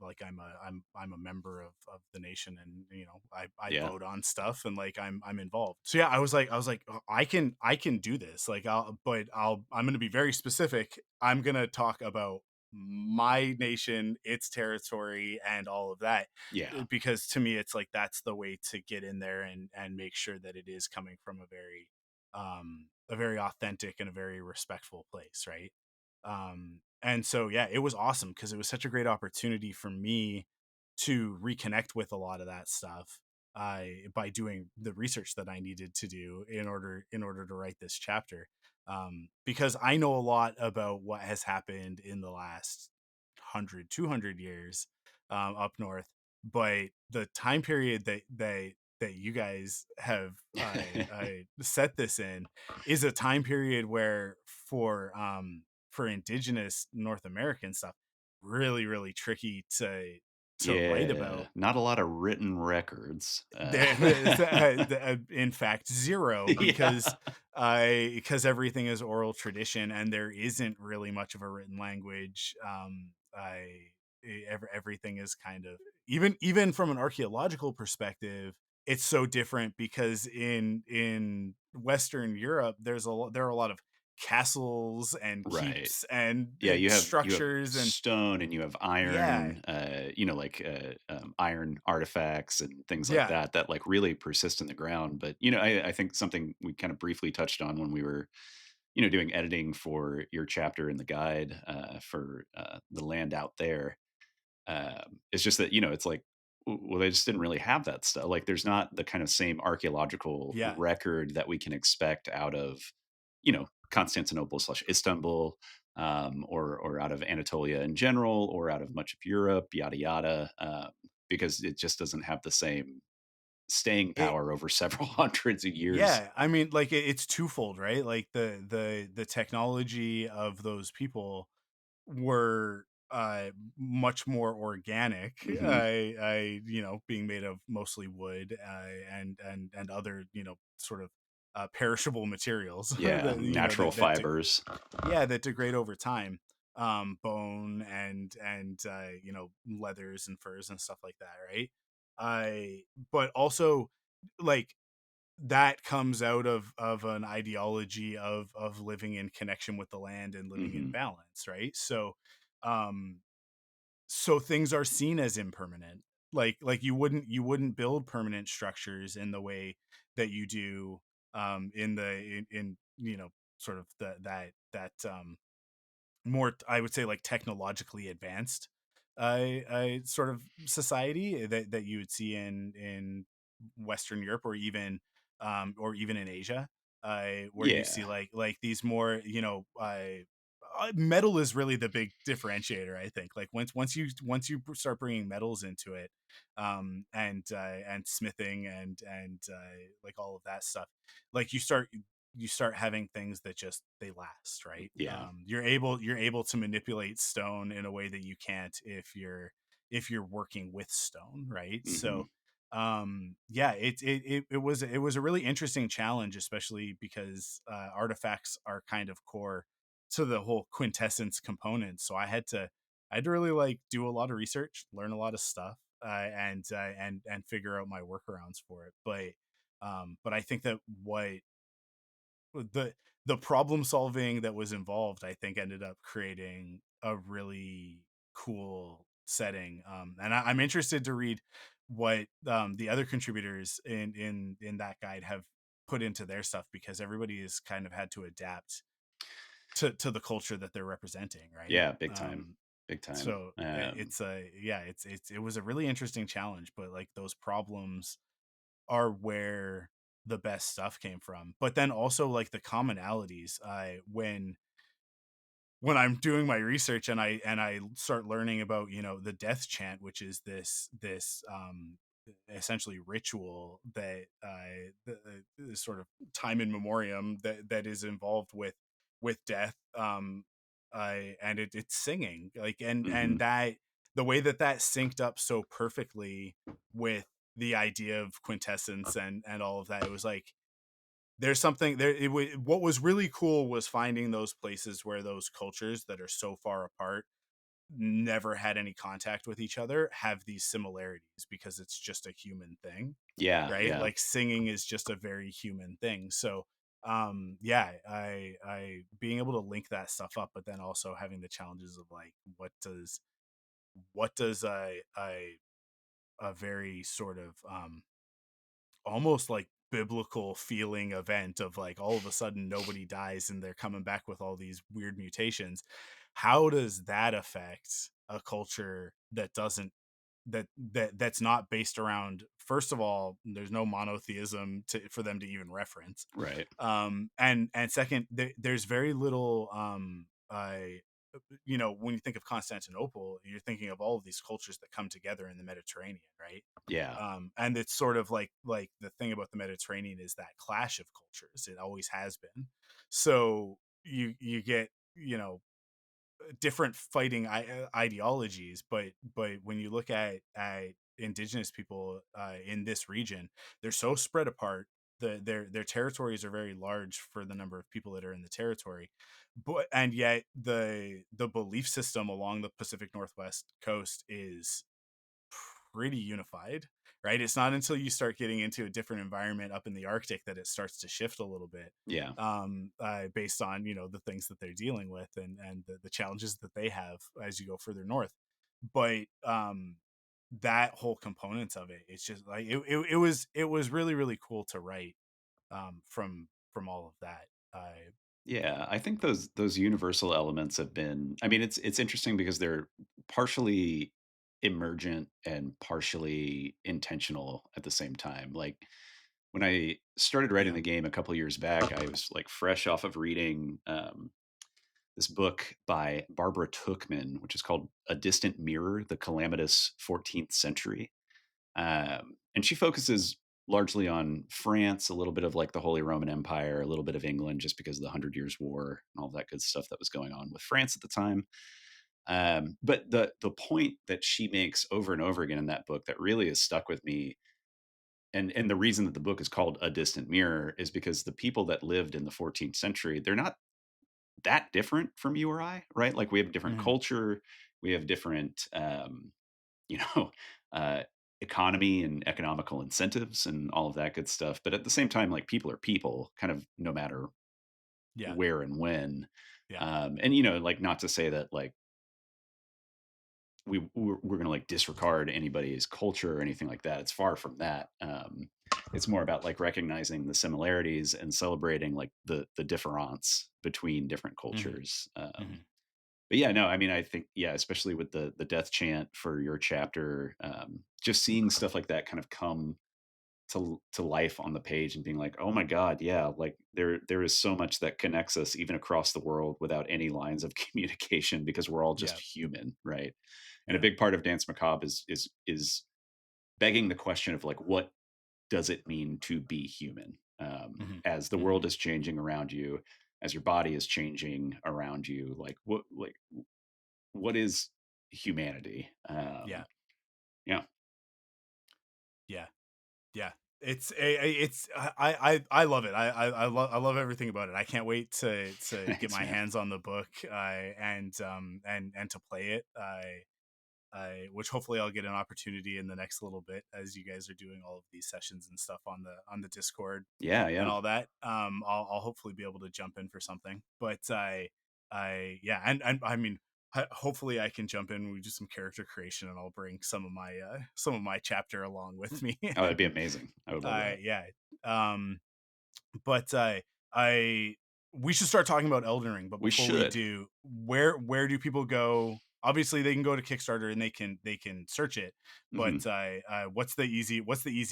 a member of the nation, and you know, I yeah, vote on stuff, and like I'm involved. So yeah, I was like, "Oh, I can do this." Like I'm going to be very specific. I'm going to talk about my nation, its territory, and all of that, yeah, because to me, it's like that's the way to get in there and make sure that it is coming from a very authentic and a very respectful place, right? And so yeah, it was awesome because it was such a great opportunity for me to reconnect with a lot of that stuff by doing the research that I needed to do in order to write this chapter. Because I know a lot about what has happened in the last 100, 200 years up north, but the time period that you guys have set this in is a time period where for indigenous North American stuff, really really tricky to write yeah. about. Not a lot of written records. In fact, zero, Yeah, because everything is oral tradition and there isn't really much of a written language. Everything is kind of, even from an archaeological perspective, it's so different because in Western Europe, there are a lot of castles and right. keeps and Yeah, you have structures, and stone and you have yeah, iron, iron artifacts and things like yeah, that that like really persist in the ground. But I think something we kind of briefly touched on when we were doing editing for your chapter in the guide for the land out there. It's just that it's like, well, they just didn't really have that stuff. Like, there's not the kind of same archaeological yeah. record that we can expect out of Constantinople slash Istanbul, or out of Anatolia in general, or out of much of Europe, yada yada, because it just doesn't have the same staying It power over several hundreds of years. Yeah, I mean, like it's twofold, right? Like the technology of those people were much more organic. Hmm. Being made of mostly wood, and other, sort of perishable materials Yeah, that natural fibers. yeah, that degrade over time. Bone and leathers and furs and stuff like that, right? I But also, like, that comes out of an ideology of living in connection with the land and living in Hmm. balance, right? Um so things are seen as impermanent. Like you wouldn't build permanent structures in the way that you do, in sort of more, I would say, like, technologically advanced sort of society that you would see in Western Europe, or even in Asia, where you see, Yeah. like these more, metal is really the big differentiator, I think. Like, once you start bringing metals into it, and smithing and like all of that stuff, like, you start having things that just, they last, right? Yeah. You're able to manipulate stone in a way that you can't if you're working with stone, right? Hmm. Yeah, it was a really interesting challenge, especially because artifacts are kind of core to the whole quintessence component. So I had to really, like, do a lot of research, learn a lot of stuff, and figure out my workarounds for it. But I think that what the the problem solving that was involved, I think, ended up creating a really cool setting. I'm interested to read what the other contributors in that guide have put into their stuff, because everybody has kind of had to adapt to the culture that they're representing, right? Yeah, big time. Big time. So it's a yeah, it was a really interesting challenge, but, like, those problems are where the best stuff came from. But then also, like, the commonalities, when I'm doing my research and I start learning about, the death chant, which is this essentially ritual that is sort of time in memoriam, that is involved with death. And it's singing, like, and Hmm. that the way that synced up so perfectly with the idea of quintessence and all of that. It was like, there's something there. What was really cool was finding those places where those cultures that are so far apart never had any contact with each other have these similarities, because it's just a human thing, Yeah, right? yeah. Like, singing is just a very human thing. So yeah, I being able to link that stuff up, but then also having the challenges of, like, what does a very sort of almost like biblical feeling event of, like, all of a sudden nobody dies and they're coming back with all these weird mutations, how does that affect a culture that doesn't that's not based around, first of all, there's no monotheism for them to even reference, Right. and second, there's very little, when you think of Constantinople, you're thinking of all of these cultures that come together in the Mediterranean, right? Yeah. And it's sort of like the thing about the Mediterranean is that clash of cultures. It always has been. So you get, different fighting ideologies, but when you look at indigenous people in this region, they're so spread apart. Their territories are very large for the number of people that are in the territory, and yet the belief system along the Pacific Northwest coast is pretty unified, right? It's not until you start getting into a different environment up in the Arctic that it starts to shift a little bit, Yeah. based on, the things that they're dealing with, and the challenges that they have as you go further north. But that whole component of it, it's just like it was really, really cool to write, from all of that. Yeah, I think those universal elements have been, I mean, it's interesting because they're partially emergent and partially intentional at the same time. Like when I started writing Yeah. the game a couple years back, I was like fresh off of reading this book by Barbara Tuchman, which is called A Distant Mirror: The Calamitous 14th Century. And she focuses largely on France, a little bit of like the Holy Roman Empire, a little bit of England, just because of the Hundred Years' War and all that good stuff that was going on with France at the time. But the point that she makes over and over again in that book that really has stuck with me, and the reason that the book is called A Distant Mirror, is because the people that lived in the 14th century, they're not that different from you or I, right? Like we have different Mhm. culture, we have different, you know, uh, economy and economical incentives and all of that good stuff. But at the same time, like people are people, kind of no matter Yeah. where and when. Yeah. And like not to say that like we're going to like disregard anybody's culture or anything like that. It's far from that. It's more about like recognizing the similarities and celebrating like the difference between different Mhm. cultures. Mhm. But yeah, no, I mean, I think yeah, especially with the death chant for your chapter, just seeing stuff like that kind of come to life on the page and being like, oh my god, yeah, like there is so much that connects us even across the world without any lines of communication because we're all just Yeah. human, right? And a Yeah. big part of Dance Macabre is begging the question of like what does it mean to be human, Mhm. as the Mhm. world is changing around you, as your body is changing around you, what is humanity? Yeah. Yeah. Yeah. Yeah. It's I love it. I love everything about it. I can't wait to get Thanks, my man. hands on the book and to play it. Which hopefully I'll get an opportunity in the next little bit as you guys are doing all of these sessions and stuff on the Discord Yeah, and yeah. all that. I'll hopefully be able to jump in for something. But I yeah, and I mean, hopefully I can jump in. We do some character creation, and I'll bring some of my chapter along with me. Oh, that'd And be amazing. I would love that. yeah, um, but I we should start talking about Elden Ring. But We before we should. do, where do people go? Obviously, they can go to Kickstarter and they can search it. Mhm. But what's the easy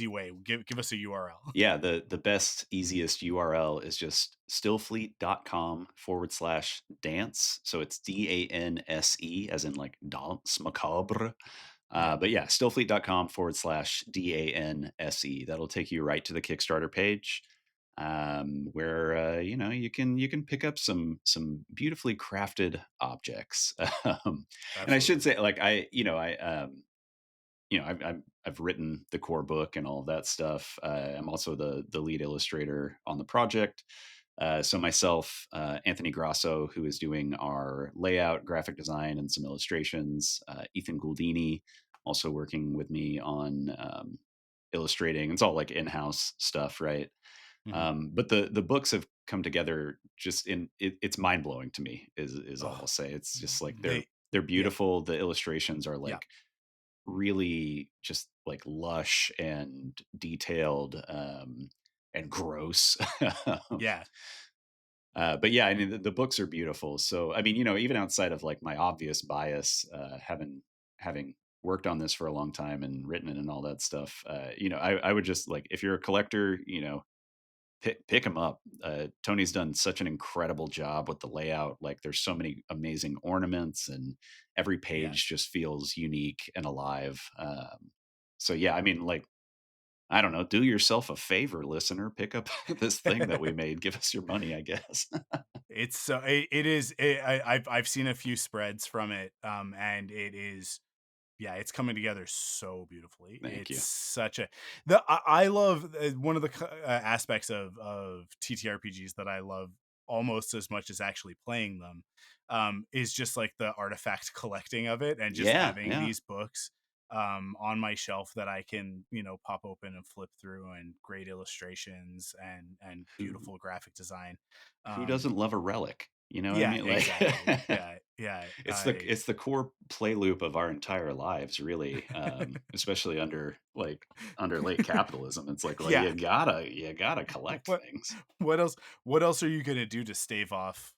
way? Give us a URL. Yeah, the best, easiest URL is just stillfleet.com/dance. So it's DANSE, as in like dance macabre. Yeah. But yeah, stillfleet.com/DANSE. That'll take you right to the Kickstarter page, where you can pick up some beautifully crafted objects. And I should Absolutely. say, like I've written the core book and all of that stuff. I'm also the lead illustrator on the project. So myself, Anthony Grasso, who is doing our layout, graphic design, and some illustrations. Ethan Guldini, also working with me on illustrating. It's all like in-house stuff, right? Hmm. But the books have come together just it's mind blowing to me. Is all Oh, I'll say. It's just like they they're yeah, beautiful. The illustrations are yeah, like really just like lush and detailed, and gross. yeah. But yeah, I mean, the books are beautiful. So, I mean, even outside of like my obvious bias, having worked on this for a long time and written it and all that stuff, I would just like, if you're a collector, pick them up. Tony's done such an incredible job with the layout. Like, there's so many amazing ornaments, and every Yeah. page just feels unique and alive. So yeah, I mean, like, I don't know, do yourself a favor, listener, pick up this thing that we made. Give us your money, I guess. It's so it is. I've seen a few spreads from it, and it is yeah, it's coming together so beautifully. Thank It's you. such a the I love one of the aspects of TTRPGs that I love almost as much as actually playing them, is just like the artifact collecting of it and just Yeah, having yeah. these books on my shelf that I can pop open and flip through, and great illustrations and Who beautiful graphic design. who Um, doesn't love a relic? You know what I yeah, mean? Like, exactly. Yeah, yeah. I it's the core play loop of our entire lives, really. Especially under late capitalism. It's like, well, yeah. you gotta collect What things. what else what else are you gonna do to stave off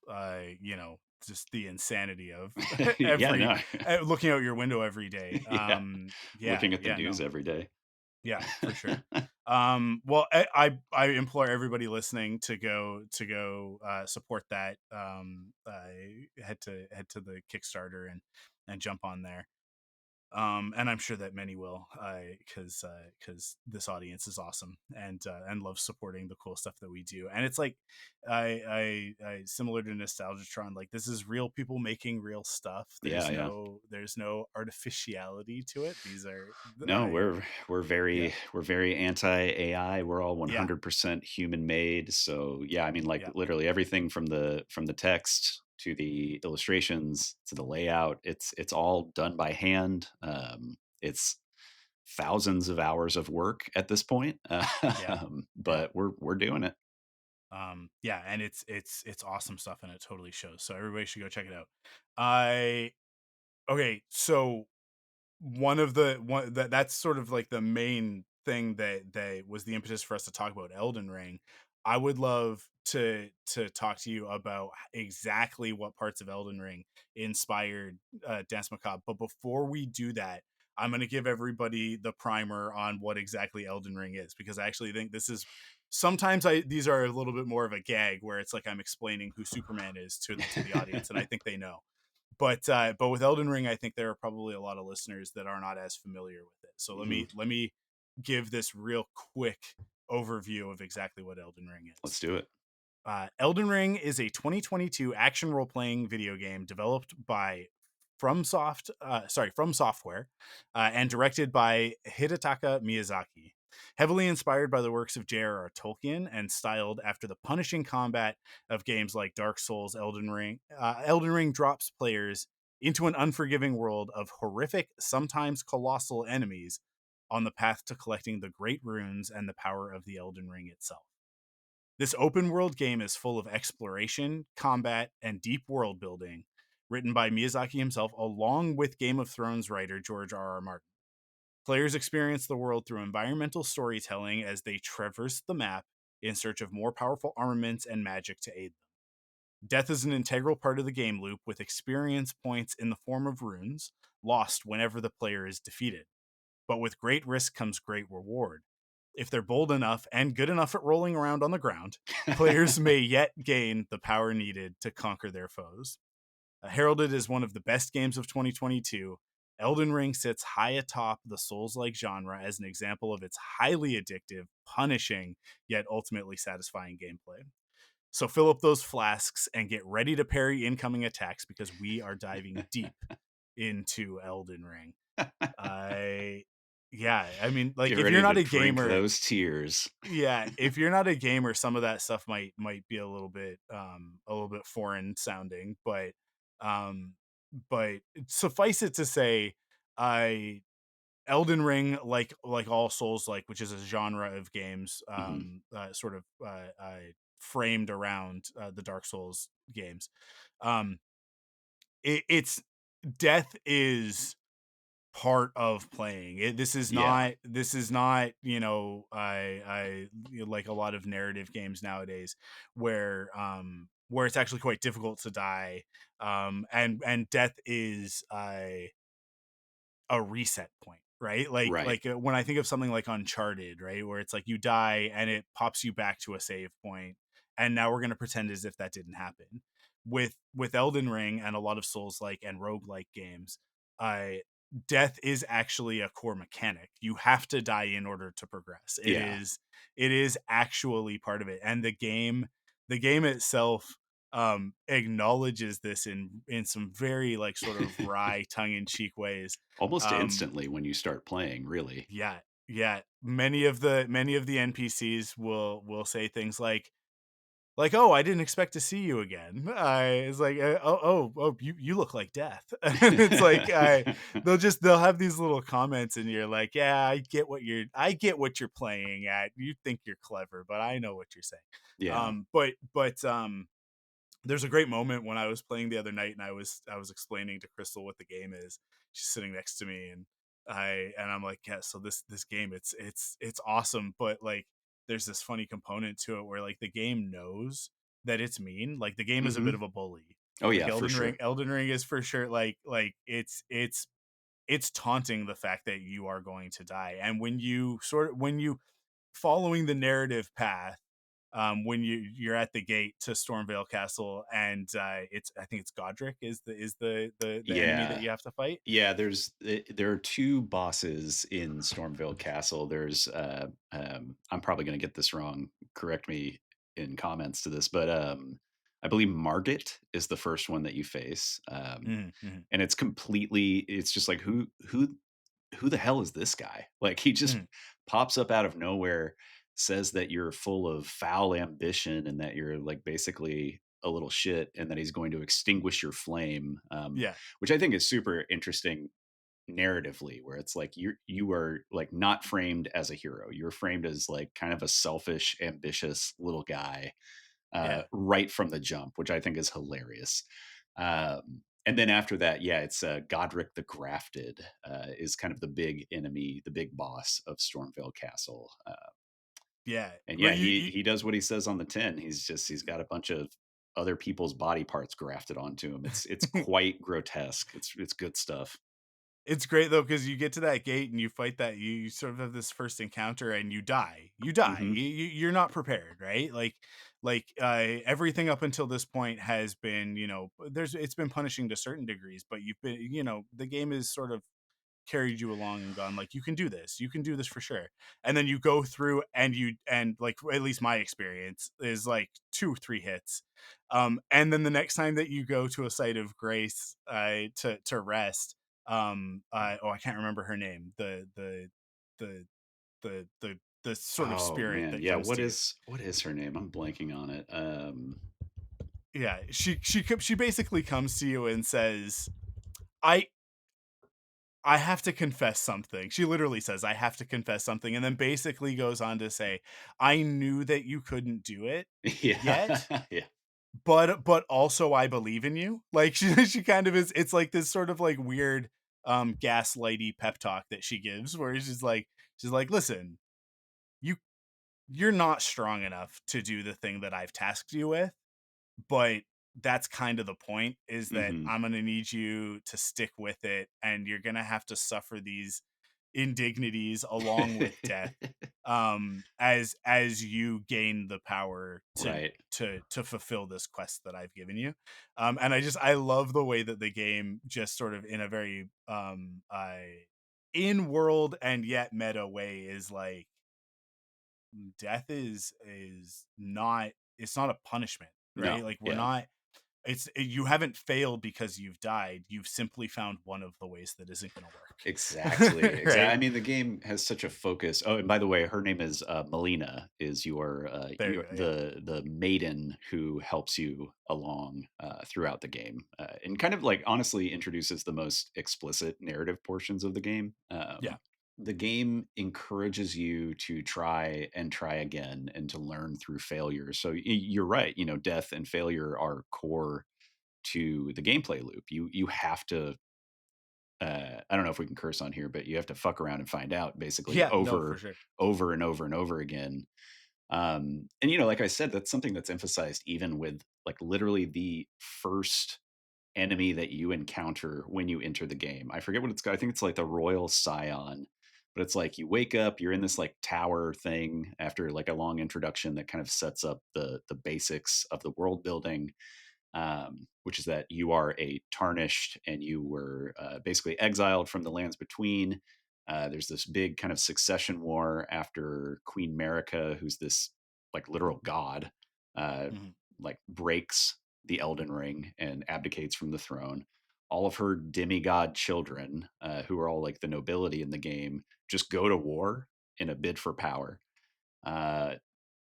just the insanity of Yeah, every no. looking out your window every day? Yeah. Yeah, Looking at the yeah, news no. every day. Yeah, for sure. Well, I implore everybody listening to go support that. Head to the Kickstarter and jump on there. And I'm sure that many will, because this audience is awesome and loves supporting the cool stuff that we do. And it's like, I similar to Nostalgitron, like this is real people making real stuff. Yeah, yeah. There's no artificiality to it. These are, No, yeah, we're very anti AI. We're all yeah, 100% human made. So yeah, I mean, like yeah, literally everything from the text to the illustrations to the layout, it's all done by hand. It's thousands of hours of work at this point, yeah, yeah. but we're doing it. Yeah, and it's awesome stuff, and it totally shows. So everybody should go check it out. I Okay, so one of the one that's sort of like the main thing that was the impetus for us to talk about Elden Ring. I would love to talk to you about exactly what parts of Elden Ring inspired Dance Macabre. But before we do that, I'm going to give everybody the primer on what exactly Elden Ring is, because I actually think this is sometimes I these are a little bit more of a gag where it's like I'm explaining who Superman is to the audience, and I think they know. But with Elden Ring, I think there are probably a lot of listeners that are not as familiar with it. So Mhm. let me give this real quick overview of exactly what Elden Ring Let's is. do it. Elden Ring is a 2022 action role playing video game developed by From Software, and directed by Hidetaka Miyazaki. Heavily inspired by the works of J.R.R. Tolkien and styled after the punishing combat of games like Dark Souls, Elden Ring drops players into an unforgiving world of horrific, sometimes colossal enemies on the path to collecting the great runes and the power of the Elden Ring itself. This open world game is full of exploration, combat, and deep world building, written by Miyazaki himself along with Game of Thrones writer George R.R. Martin. Players experience the world through environmental storytelling as they traverse the map in search of more powerful armaments and magic to aid them. Death is an integral part of the game loop, with experience points in the form of runes lost whenever the player is defeated. But with great risk comes great reward. If they're bold enough and good enough at rolling around on the ground, players may yet gain the power needed to conquer their foes. Heralded as one of the best games of 2022, Elden Ring sits high atop the Souls like genre as an example of its highly addictive, punishing, yet ultimately satisfying gameplay. So fill up those flasks and get ready to parry incoming attacks, because we are diving deep into Elden Ring. I Yeah, I mean, Get like if you're ready to not a drink gamer, those tears. yeah, if you're not a gamer, some of that stuff might be a little bit foreign sounding, um but suffice it to say, I Elden Ring, like all Souls like, which is a genre of games, Mhm. sort of framed around the Dark Souls games. Um it's Death is part of playing it. Yeah. This is not, like a lot of narrative games nowadays where it's actually quite difficult to die, and death is a reset point, right? Right. When I think of something like Uncharted, right, where it's like you die and it pops you back to a save point, and now we're going to pretend as if that didn't happen. With Elden Ring and a lot of Souls like and roguelike games, uh death is actually a core mechanic. You have to die in order to progress. Yeah. It is actually part of it. And the game itself acknowledges this in some very like sort of wry tongue-in-cheek ways. Almost um instantly when you start playing, really. yeah, yeah, many of the npcs will say things like, oh, I didn't expect to see you again. It's like, oh, you look like death. And it's like, they'll have these little comments, and you're like, yeah, I get what you're playing at. You think you're clever, but I know what you're saying. Yeah. But there's a great moment when I was playing the other night, and I was explaining to Crystal what the game is. She's sitting next to me, and I'm like, yeah, so this game, it's awesome, but like there's this funny component to it where like the game knows that it's mean. Like the game is a bit Mhm. of a bully. Oh, Like yeah, for sure. Elden Ring is for sure like it's taunting the fact that you are going to die. And when you following the narrative path, when you're at the gate to Stormvale Castle, and it's I think it's Godric is the enemy that Yeah. you have to fight. Yeah, there are 2 bosses in Stormville Castle. I'm probably gonna get this wrong, correct me in comments to this, but, I believe Margit is the first one that you face, Mhm, mhm, and it's just like, who the hell is this guy? Like, he just mhm. pops up out of nowhere, says that you're full of foul ambition and that you're, like, basically a little shit, and that he's going to extinguish your flame, Yeah, which I think is super interesting narratively, where it's like you are like not framed as a hero. You're framed as like kind of a selfish, ambitious little guy yeah. right from the jump, which I think is hilarious. And then after that, yeah, it's Godric the Grafted is kind of the big enemy, the big boss of Stormvale Castle. Yeah, And but yeah, he does what he says on the tin. He's got a bunch of other people's body parts grafted onto him. It's quite grotesque. It's good stuff. it's great though because you get to that gate and you fight that you sort of have this first encounter and you die. You die. Hmm. You're not prepared, right? Everything up until this point has been, there's it's been punishing to certain degrees, but you've been, the game is sort of carried you along and gone like, you can do this for sure. And then you go through and like, at least my experience is like 2 3 hits, and then the next time that you go to a site of grace to rest, oh, I can't remember her name, the the sort of Oh spirit man, that yeah. comes to you. What is her name? I'm blanking on it. Yeah, she basically comes to you and says, i I have to confess something. She literally says, I have to confess something. And then basically goes on to say, I knew that you couldn't do it Yeah, yet, yeah, but also I believe in you. Like she kind of is, it's like this sort of like weird gaslighty pep talk that she gives where she's like, listen, you you're not strong enough to do the thing that I've tasked you with, but that's kind of the point, is that hmm I'm going to need you to stick with it, and you're going to have to suffer these indignities along with death, as you gain the power right. to fulfill this quest that I've given you. And I love the way that the game just sort of in a very in world and yet meta way is like, death is not, it's not a punishment, No, right? Like, we're yeah, not, you haven't failed because you've died. You've simply found one of the ways that isn't going to exactly, work. exactly. Right I mean, the game has such a focus. Oh, and by the way, her name is Melina. Is there you your go. Yeah, the maiden who helps you along throughout the game, and kind of like honestly introduces the most explicit narrative portions of the game. yeah. The game encourages you to try and try again and to learn through failure. So you're right. You know, death and failure are core to the gameplay loop. You have to I don't know if we can curse on here, but you have to fuck around and find out basically Yeah, no, for sure. over and over and over again. And you know, like I said, that's something that's emphasized even with like literally the first enemy that you encounter when you enter the game. I forget what it's called. I think it's like the Royal Scion. But it's like you wake up, you're in this like tower thing after like a long introduction that kind of sets up the basics of the world building, which is that you are a tarnished and you were basically exiled from the lands between. There's this big kind of succession war after Queen Marika, who's this like literal god, uh, Mhm, like breaks the Elden Ring and abdicates from the throne. All of her demigod children, who are all like the nobility in the game, just go to war in a bid for power. Uh,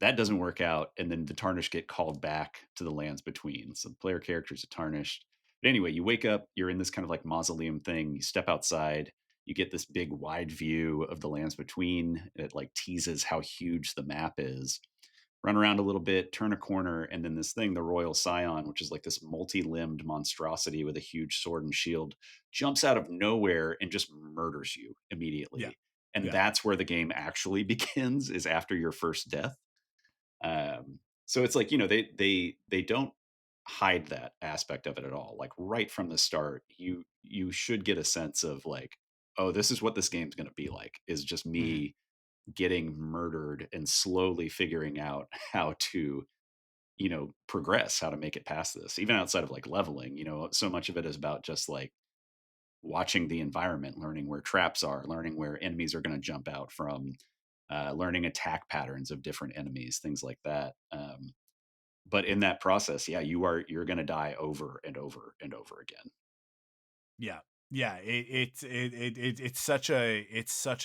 that doesn't work out, and then the tarnished get called back to the lands between. So the player characters are tarnished. But anyway, you wake up, you're in this kind of like mausoleum thing. You step outside, you get this big wide view of the lands between. It like teases how huge the map is. Run around a little bit, turn a corner, and then this thing, the Royal Scion, which is like this multi-limbed monstrosity with a huge sword and shield, jumps out of nowhere and just murders you yeah, immediately. And yeah. that's where the game actually begins, is after your first death. So it's like, you know, they don't hide that aspect of it at all. Like right from the start, you should get a sense of like, oh, this is what this game's going to be like, is just Mhm. me getting murdered and slowly figuring out how to, progress, how to make it past this, even outside of like leveling. So much of it is about just like watching the environment, learning where traps are, learning where enemies are going to jump out from, learning attack patterns of different enemies, things like that. But in that process, yeah, you're going to die over and over and over again. Yeah. Yeah, it's such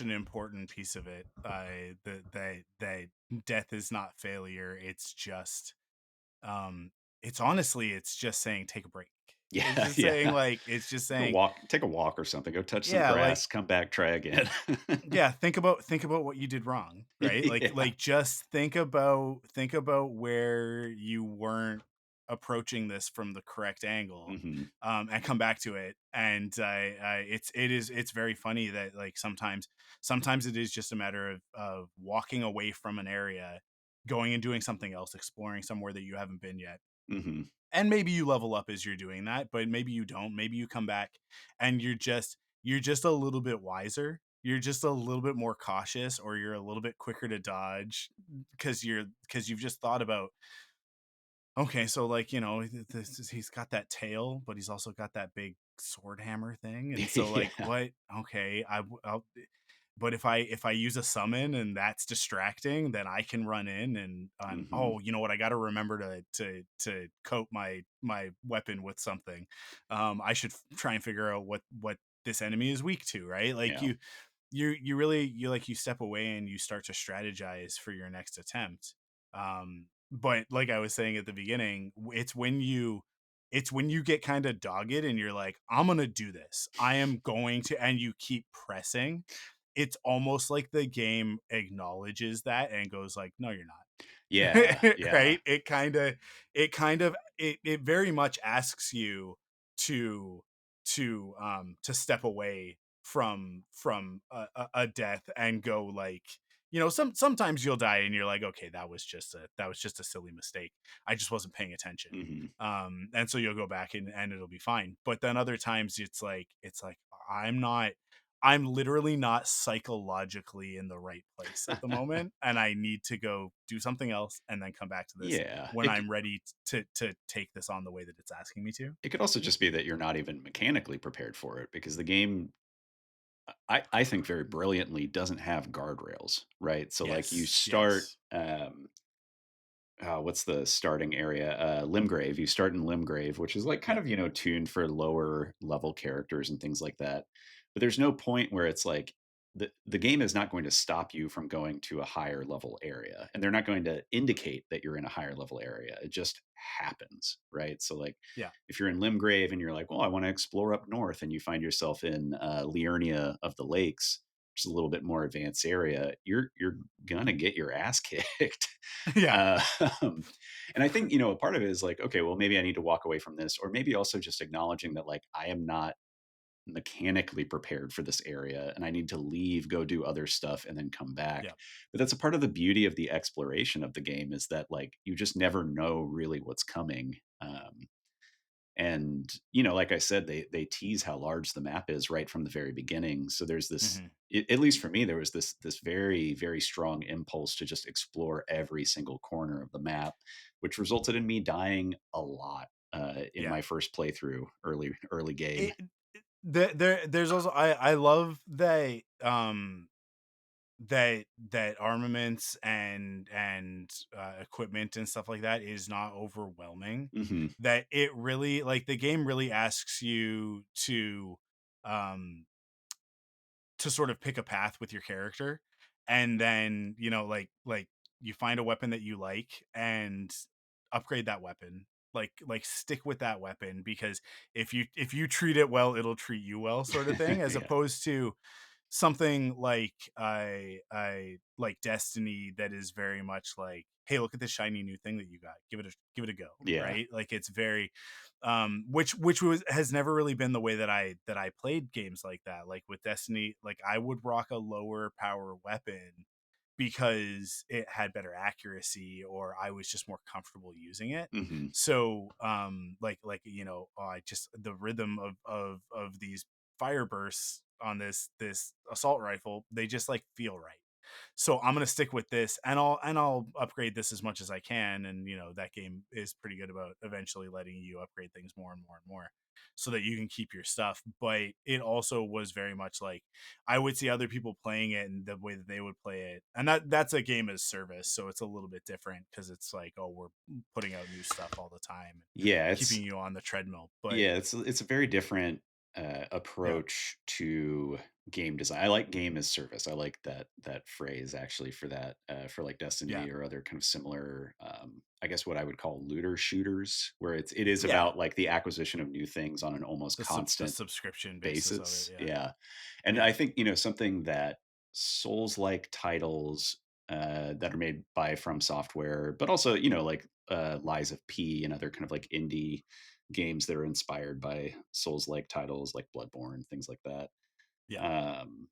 an important piece of it. That death is not failure. It's just um it's honestly it's just saying take a break. It's Yeah, just saying yeah. like it's just saying Take a walk or something. Go touch some yeah, like grass. Come back. Try again. yeah, think about what you did wrong, right? Yeah. Just think about where you weren't approaching this from the correct angle, Hmm. and come back to it. And it's very funny that like sometimes it is just a matter of walking away from an area, going and doing something else, exploring somewhere that you haven't been yet, Hmm. and maybe you level up as you're doing that, but maybe you don't. Maybe you come back and you're just a little bit wiser, you're just a little bit more cautious, or you're a little bit quicker to dodge because you've just thought about, okay, so like, he's got that tail, but he's also got that big sword hammer thing, and so like Yeah. what, okay, I'll, but if I use a summon and that's distracting, then I can run in and Hmm. oh, you know what? I got to remember to coat my weapon with something. I should try and figure out what this enemy is weak to, right? Like Yeah. you really you like you step away and you start to strategize for your next attempt. But like I was saying at the beginning, it's when you get kind of dogged and you're like, I'm gonna do this, I am going to, and you keep pressing. It's almost like the game acknowledges that and goes like, no, you're Yeah. not. Yeah. Right, it very much asks you to to step away from a death and go like, sometimes you'll die and you're like, okay, that was just a silly mistake, I just wasn't paying attention. Hmm. And so you'll go back and it'll be fine. But then other times it's like i'm not I'm literally not psychologically in the right place at the moment, and I need to go do something else and then come back to this Yeah. when I'm ready to take this on the way that it's asking me to. It could also just be that you're not even mechanically prepared for it because the game, I think very brilliantly doesn't have guardrails, right? So like you Yes, start, yes. what's the starting area? Limgrave. You start in Limgrave, which is like kind Yep. of, tuned for lower level characters and things like that. But there's no point where it's like the game is not going to stop you from going to a higher level area. And they're not going to indicate that you're in a higher level area. It just happens, right? So like Yeah. if you're in Limgrave and you're like, well, I want to explore up north, and you find yourself in Liurnia of the Lakes, which is a little bit more advanced area, you're gonna get your ass kicked. Yeah. Uh, and I think, a part of it is like, okay, well, maybe I need to walk away from this, or maybe also just acknowledging that, like, I am not mechanically prepared for this area and I need to leave, go do other stuff, and then come back. Yeah. But that's a part of the beauty of the exploration of the game is that, like, you just never know really what's coming. And like I said, they tease how large the map is right from the very beginning. So there's this, Hmm. at least for me, there was this very very strong impulse to just explore every single corner of the map, which resulted in me dying a lot in Yeah. my first playthrough, early game. it, there's also I love that that armaments and equipment and stuff like that is not overwhelming, Hmm. that it really, like, the game really asks you um to sort of pick a path with your character, and then you find a weapon that you like and upgrade that weapon, like stick with that weapon, because if you treat it well, it'll treat you well, sort of thing, as Yeah. opposed to something like I like Destiny, that is very much like, hey, look at this shiny new thing that you got, give it a go, Yeah. right? Like it's very which was has never really been the way that I played games like that. Like with Destiny, like I would rock a lower power weapon because it had better accuracy, or I was just more comfortable using it. Hmm. So I just, the rhythm of these fire bursts on this assault rifle, they just like feel right. So I'm gonna stick with this, and I'll upgrade this as much as I can. And that game is pretty good about eventually letting you upgrade things more and more and more, so that you can keep your stuff. But it also was very much like I would see other people playing it and the way that they would play it, and that's a game as service, so it's a little bit different because it's like, oh, we're putting out new stuff all the time and Yeah, keeping you on the treadmill. But it's a very different yeah, approach to game design. I like game as service. I like that phrase actually for that for like yeah, Destiny or other kind of similar. I guess what I would call looter shooters, where it is yeah, about like the acquisition of new things on an almost the constant subscription basis of it. basis. Yeah, Yeah, and yeah, I think something that Souls like titles that are made by From Software, but also like Lies of P and other kind of like indie games that are inspired by Souls-like titles like Bloodborne, things like that. yeah. Um,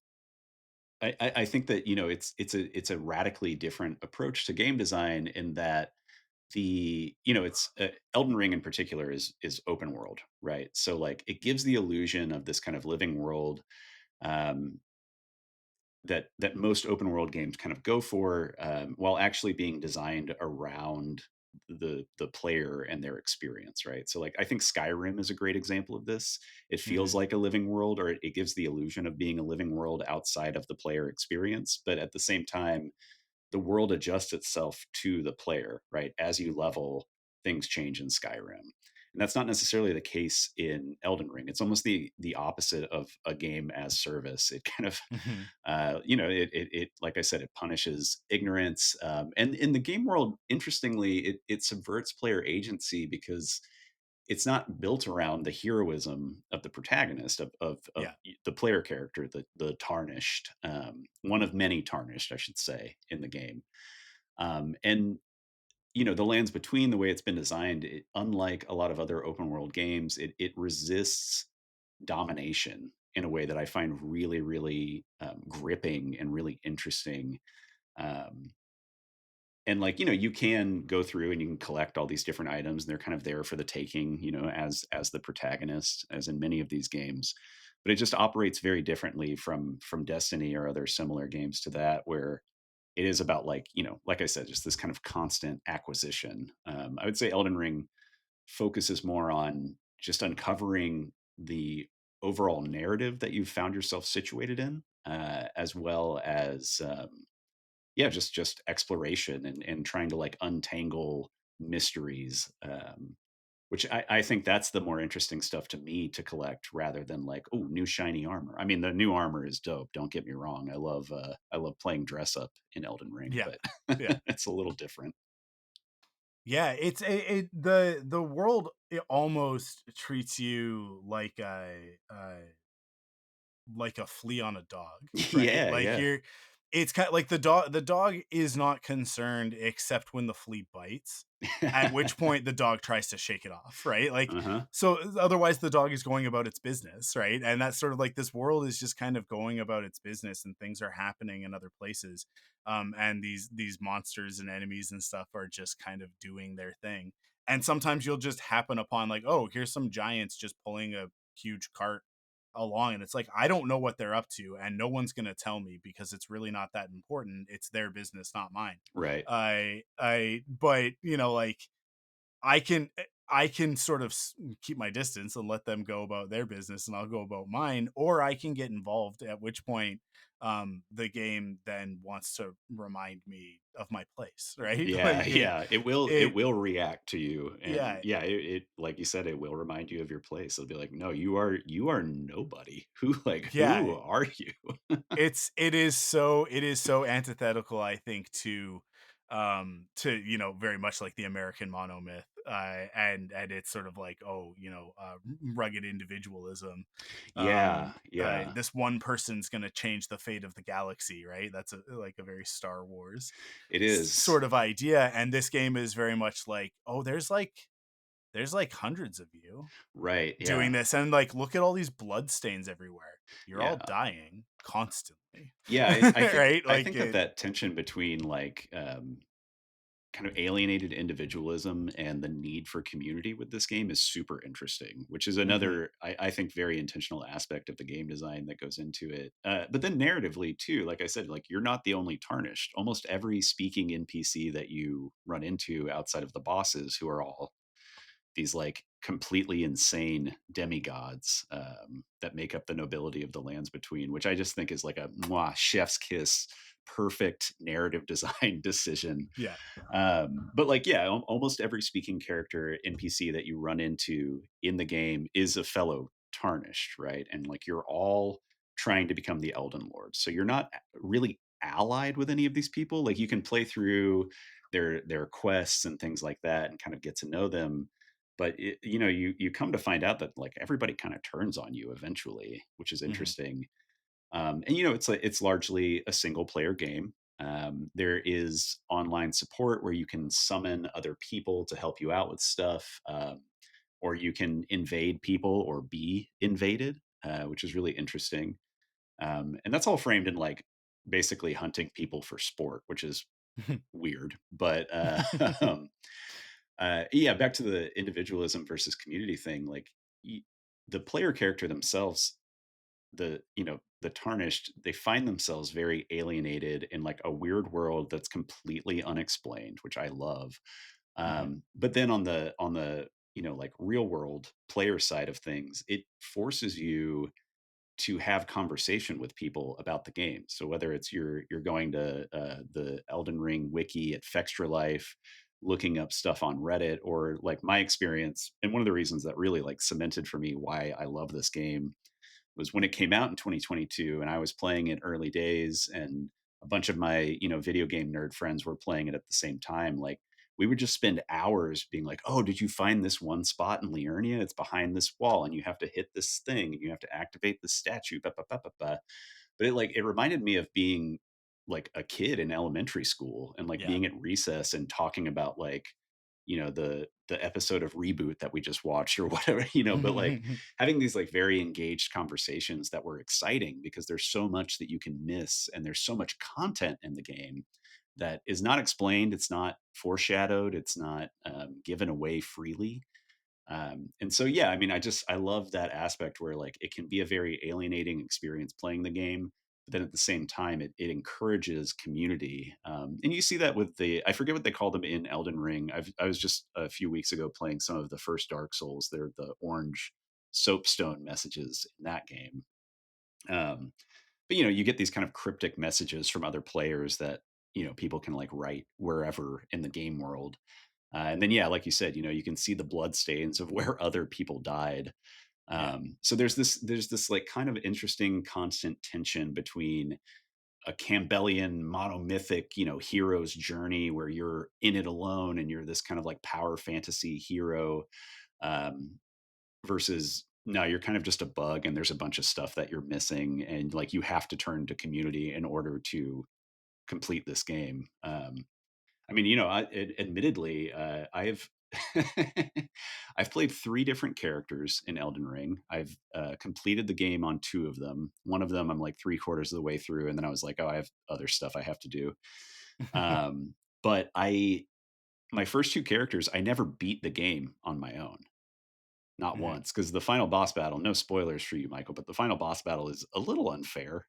I think that it's a radically different approach to game design in that it's Elden Ring in particular is open world, right? So like it gives the illusion of this kind of living world um, that most open world games kind of go for, while actually being designed around the player and their experience, right? So like I think Skyrim is a great example of this. It feels Hmm. like a living world, or it gives the illusion of being a living world outside of the player experience, but at the same time the world adjusts itself to the player, right? As you level, things change in Skyrim. And that's not necessarily the case in Elden Ring. It's almost the opposite of a game as service. It kind of, Hmm. like I said, it punishes ignorance. And in the game world, interestingly, it subverts player agency because it's not built around the heroism of the protagonist of Yeah. the player character, the tarnished, one of many tarnished, I should say, in the game. And the lands between, the way it's been designed, unlike a lot of other open world games, it resists domination in a way that I find really, really gripping and really interesting. Um, and like you can go through and you can collect all these different items, and they're kind of there for the taking, as the protagonist, as in many of these games. But it just operates very differently from Destiny or other similar games to that, where it is about, like, like I said, just this kind of constant acquisition. I would say Elden Ring focuses more on just uncovering the overall narrative that you've found yourself situated in, as well as yeah, just exploration and trying to like untangle mysteries. Which I think that's the more interesting stuff to me to collect, rather than like, oh, new shiny armor. I mean, the new armor is dope. Don't get me wrong. I love playing dress up in Elden Ring, Yeah. but Yeah. it's a little different. Yeah, the world, it almost treats you like a flea on a dog, right? Yeah, Like yeah. it's kind of like the dog is not concerned except when the flea bites, at which point the dog tries to shake it off, right? Like, Uh-huh. so otherwise the dog is going about its business, right? And that's sort of like this world is just kind of going about its business, and things are happening in other places. And these monsters and enemies and stuff are just kind of doing their thing. And sometimes you'll just happen upon, like, oh, here's some giants just pulling a huge cart along, and it's like, I don't know what they're up to, and no one's going to tell me because it's really not that important. It's their business, not mine. Right. But like, I can sort of keep my distance and let them go about their business, and I'll go about mine, or I can get involved, at which point the game then wants to remind me of my place, right? Yeah, Like yeah. It it will react to you. And yeah, yeah, it like you said, it will remind you of your place. It'll be like, no, you are nobody. Who yeah, are you? it is so antithetical, I think, to very much like the American monomyth, and it's sort of like, oh, rugged individualism. Yeah, yeah. This one person's going to change the fate of the galaxy, right? That's like a very Star Wars It is. sort of idea. And this game is very much like, oh, there's like hundreds of you Right, doing yeah. this, and like, look at all these blood stains everywhere. You're all Yeah. dying constantly. Yeah, I think Right? I Like think of it that tension between, like, kind of alienated individualism and the need for community with this game is super interesting, which is Hmm. another, I think, very intentional aspect of the game design that goes into it. But then narratively too, like I said, like you're not the only tarnished. Almost every speaking NPC that you run into outside of the bosses, who are all these like completely insane demigods that make up the nobility of the lands between, which I just think is like a mwah, chef's kiss, perfect narrative design decision. Yeah. But like, yeah, almost every speaking character NPC that you run into in the game is a fellow tarnished, right? And like you're all trying to become the Elden Lord. So you're not really allied with any of these people. Like you can play through their quests and things like that and kind of get to know them. But you come to find out that like everybody kind of turns on you eventually, which is Hmm. interesting. And it's largely a single player game. There is online support where you can summon other people to help you out with stuff, or you can invade people or be invaded, which is really interesting. And that's all framed in like basically hunting people for sport, which is weird. But yeah, back to the individualism versus community thing. Like the player character themselves, the tarnished, they find themselves very alienated in like a weird world that's completely unexplained, which I love. Hmm. But then on the like real world player side of things, it forces you to have conversation with people about the game. So whether it's you're going to the Elden Ring wiki at Fextra Life, looking up stuff on Reddit, or like my experience, and one of the reasons that really like cemented for me why I love this game was when it came out in 2022 and I was playing it early days, and a bunch of my, video game nerd friends were playing it at the same time. Like we would just spend hours being like, "Oh, did you find this one spot in Liurnia? It's behind this wall and you have to hit this thing and you have to activate the statue." Ba, ba, ba, ba, ba. But it reminded me of being like a kid in elementary school and like Yeah. being at recess and talking about like, the episode of Reboot that we just watched or whatever, but like having these like very engaged conversations that were exciting because there's so much that you can miss and there's so much content in the game that is not explained, it's not foreshadowed, it's not given away freely. And so, yeah, I mean, I love that aspect where like it can be a very alienating experience playing the game, but then at the same time, it encourages community. And you see that with I forget what they call them in Elden Ring. I was just a few weeks ago playing some of the first Dark Souls. They're the orange soapstone messages in that game. Um, but you get these kind of cryptic messages from other players that people can like write wherever in the game world, and then, yeah, like you said, you can see the blood stains of where other people died. Yeah. So there's this like kind of interesting constant tension between a Campbellian monomythic, hero's journey where you're in it alone and you're this kind of like power fantasy hero, um, versus no, you're kind of just a bug and there's a bunch of stuff that you're missing and like you have to turn to community in order to complete this game. I mean, admittedly, I've I've played 3 different characters in Elden Ring. I've, completed the game on 2 of them. One of them, I'm like 3/4 of the way through, and then I was like, "Oh, I have other stuff I have to do." But my first 2 characters, I never beat the game on my own. Not Hmm. once, because the final boss battle, no spoilers for you, Michael, but the final boss battle is a little unfair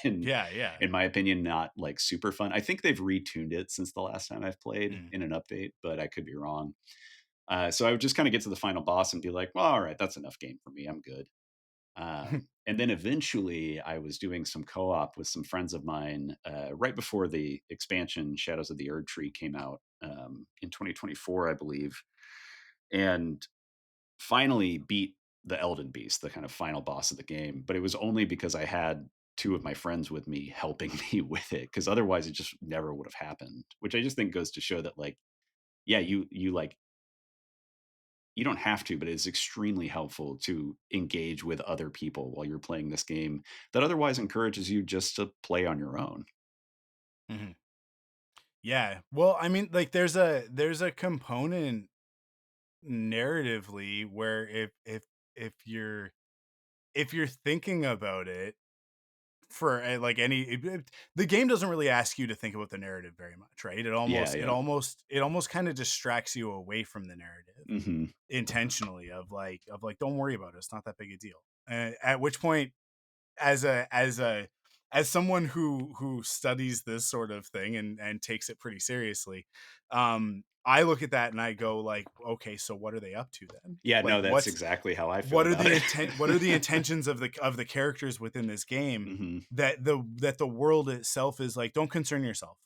and, Yeah. Yeah. in my opinion, not like super fun. I think they've retuned it since the last time I've played Mm. in an update, but I could be wrong. So I would just kind of get to the final boss and be like, well, all right, that's enough game for me. I'm good. And then eventually I was doing some co-op with some friends of mine right before the expansion Shadows of the Erd Tree came out in 2024, I believe. And finally beat the Elden Beast, the kind of final boss of the game. But it was only because I had 2 of my friends with me helping me with it, because otherwise it just never would have happened. Which I just think goes to show that, like, yeah, you don't have to, but it's extremely helpful to engage with other people while you're playing this game that otherwise encourages you just to play on your own. Hmm. Yeah. Well, I mean, like there's a component narratively where if you're thinking about it, for like the game doesn't really ask you to think about the narrative very much, right? It Yeah, almost it yeah. almost it almost kind of distracts you away from the narrative Mhm. intentionally of like don't worry about it. It's not that big a deal. At which point as someone who studies this sort of thing and takes it pretty seriously, I look at that and I go like, okay, so what are they up to then? Yeah, Like no, that's exactly how I feel about it. what are the intentions of the characters within this game, Mhm. that the world itself is like, don't concern yourself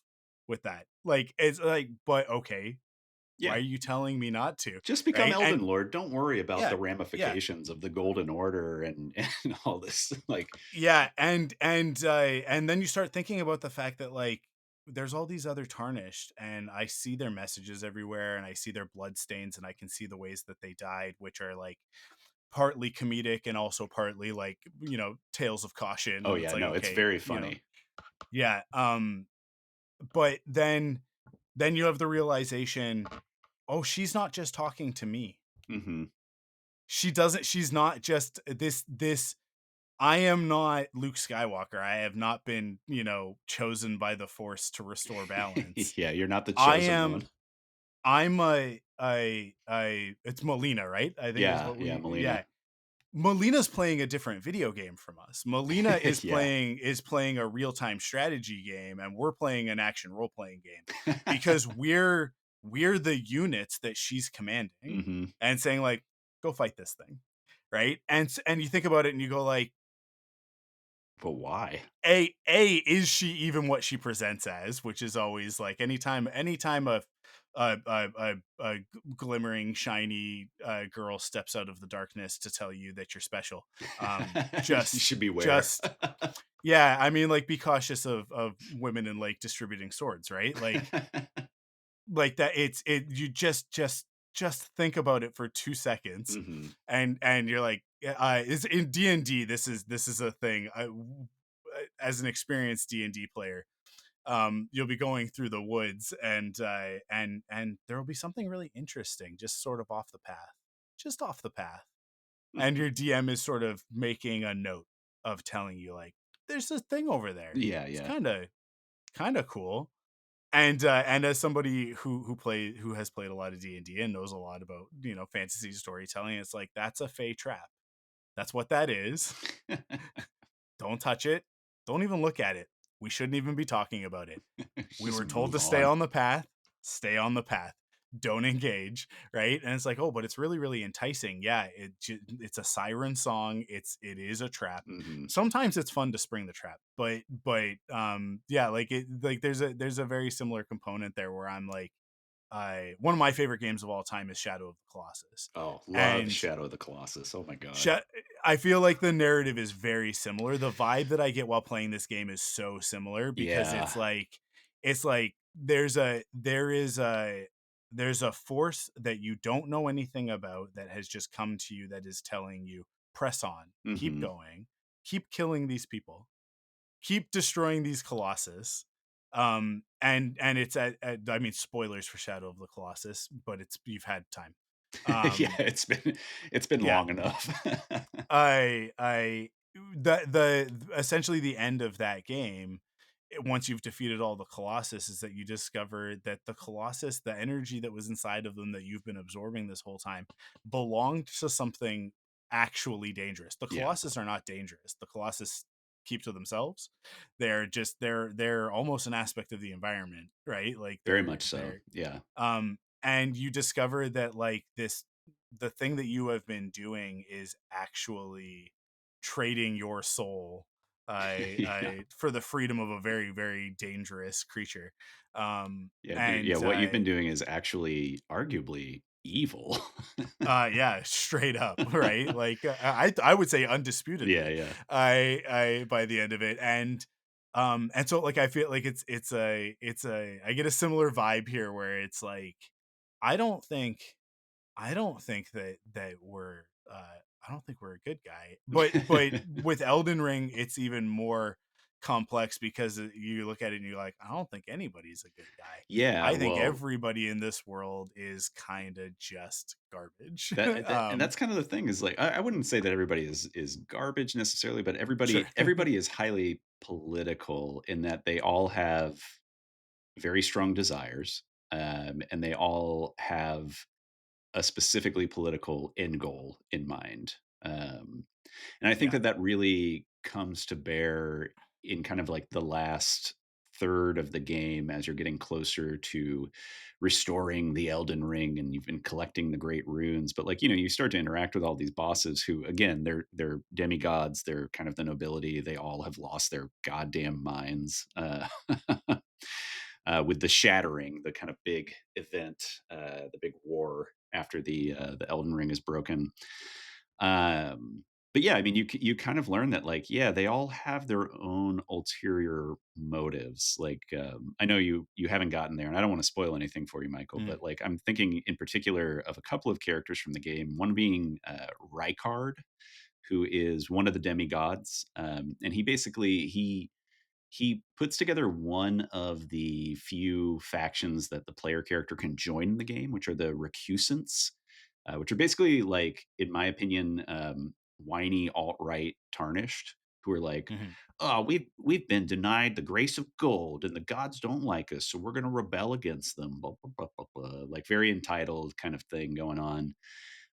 with that. Like it's like, but okay, why Yeah. are you telling me not to? Just become Right. Elden And Lord. Don't worry about yeah, the yeah. ramifications of the Golden Order and and all this, like Yeah, and then you start thinking about the fact that like there's all these other tarnished, and I see their messages everywhere, and I see their blood stains, and I can see the ways that they died, which are like partly comedic and also partly like, tales of caution, oh, and it's yeah, like, no, it's okay, very funny. yeah, but then you have the realization, oh, she's not just talking to me. Mhm. She's not just this I am not Luke Skywalker. I have not been, chosen by the Force to restore balance. Yeah, you're not the I chosen one. am I'm a it's Molina, right? I think is Yeah, what yeah, we Melina. yeah. Molina's playing a different video game from us. Molina Yeah. is playing a real-time strategy game, and we're playing an action role-playing game because we're the units that she's commanding Mhm. and saying like, go fight this thing. Right. And you think about it and you go like, But why? is she even what she presents as, which is always like anytime a glimmering shiny girl steps out of the darkness to tell you that you're special, You should beware. just yeah, I mean, like, be cautious of women in like distributing swords, right? Like that you just think about it for 2 seconds, Mhm. and you're like, is in D&D, this is a thing. As an experienced D&D player, you'll be going through the woods, and there will be something really interesting just sort of off the path, just off the path, and your DM is sort of making a note of telling you like, there's this thing over there. Yeah, It's yeah. kind of cool. And as somebody who has played a lot of D&D and knows a lot about, fantasy storytelling, it's like, that's a fey trap. That's what that is. Don't touch it. Don't even look at it. We shouldn't even be talking about it. We Just were told move to stay on. on the path. Stay on the path. Don't engage, right? And it's like, oh, but it's really, really enticing. Yeah, it's a siren song. It is a trap. Mhm. Sometimes it's fun to spring the trap, but yeah, like there's a very similar component there where I'm like, I one of my favorite games of all time is Shadow of the Colossus, Oh, love and Shadow of the Colossus. Oh my god. Sha I feel like the narrative is very similar. The vibe that I get while playing this game is so similar because Yeah. it's like there's a force that you don't know anything about that has just come to you that is telling you, press on, keep Mhm. going, keep killing these people, keep destroying these colossus. And it's I mean, spoilers for Shadow of the Colossus, but it's you've had time. Yeah, Um it's been yeah, long enough. I the essentially the end of that game, once you've defeated all the Colossus, is that you discover that the Colossus, the energy that was inside of them that you've been absorbing this whole time, belonged to something actually dangerous. The Yeah, Colossus are not dangerous. The Colossus keep to themselves. They're almost an aspect of the environment, right? Like very they're much so. they're Yeah. and you discover that like the thing that you have been doing is actually trading your soul, Yeah. for the freedom of a very, very dangerous creature. Yeah, yeah, And what you've been doing is actually arguably evil. Yeah, straight up, right? Like, I would say Yeah, undisputedly, yeah. I by the end of it, and so like I feel like it's a I get a similar vibe here where it's like, I don't think I don't think that we're I don't think we're a good guy. But with Elden Ring, it's even more. complex because you look at it and you're like, I don't think anybody's a good guy. Yeah, I think well, everybody in this world is kind of just garbage. and that's kind of the thing is like I wouldn't say that everybody is garbage necessarily, but Sure. everybody is highly political in that they all have very strong desires, and they all have a specifically political end goal in mind. And I think Yeah. that that really comes to bear in kind of like the last third of the game as you're getting closer to restoring the Elden Ring and you've been collecting the great runes. But like, you know, you start to interact with all these bosses who again, they're demigods, they're kind of the nobility. They all have lost their goddamn minds. With the shattering, the kind of big event, the big war after the Elden Ring is broken. But yeah, I mean, you kind of learn that like, yeah, they all have their own ulterior motives. Like, I know you haven't gotten there, and I don't want to spoil anything for you, Michael. Mm, But like, I'm thinking in particular of a couple of characters from the game. One being Rykard, who is one of the demigods, and he basically he puts together one of the few factions that the player character can join in the game, which are the recusants, which are basically like, in my opinion, whiny alt right tarnished, who are like, mhm. "Oh, we've been denied the grace of gold, and the gods don't like us, so we're going to rebel against them." Blah, blah, blah, blah, blah. Like very entitled kind of thing going on.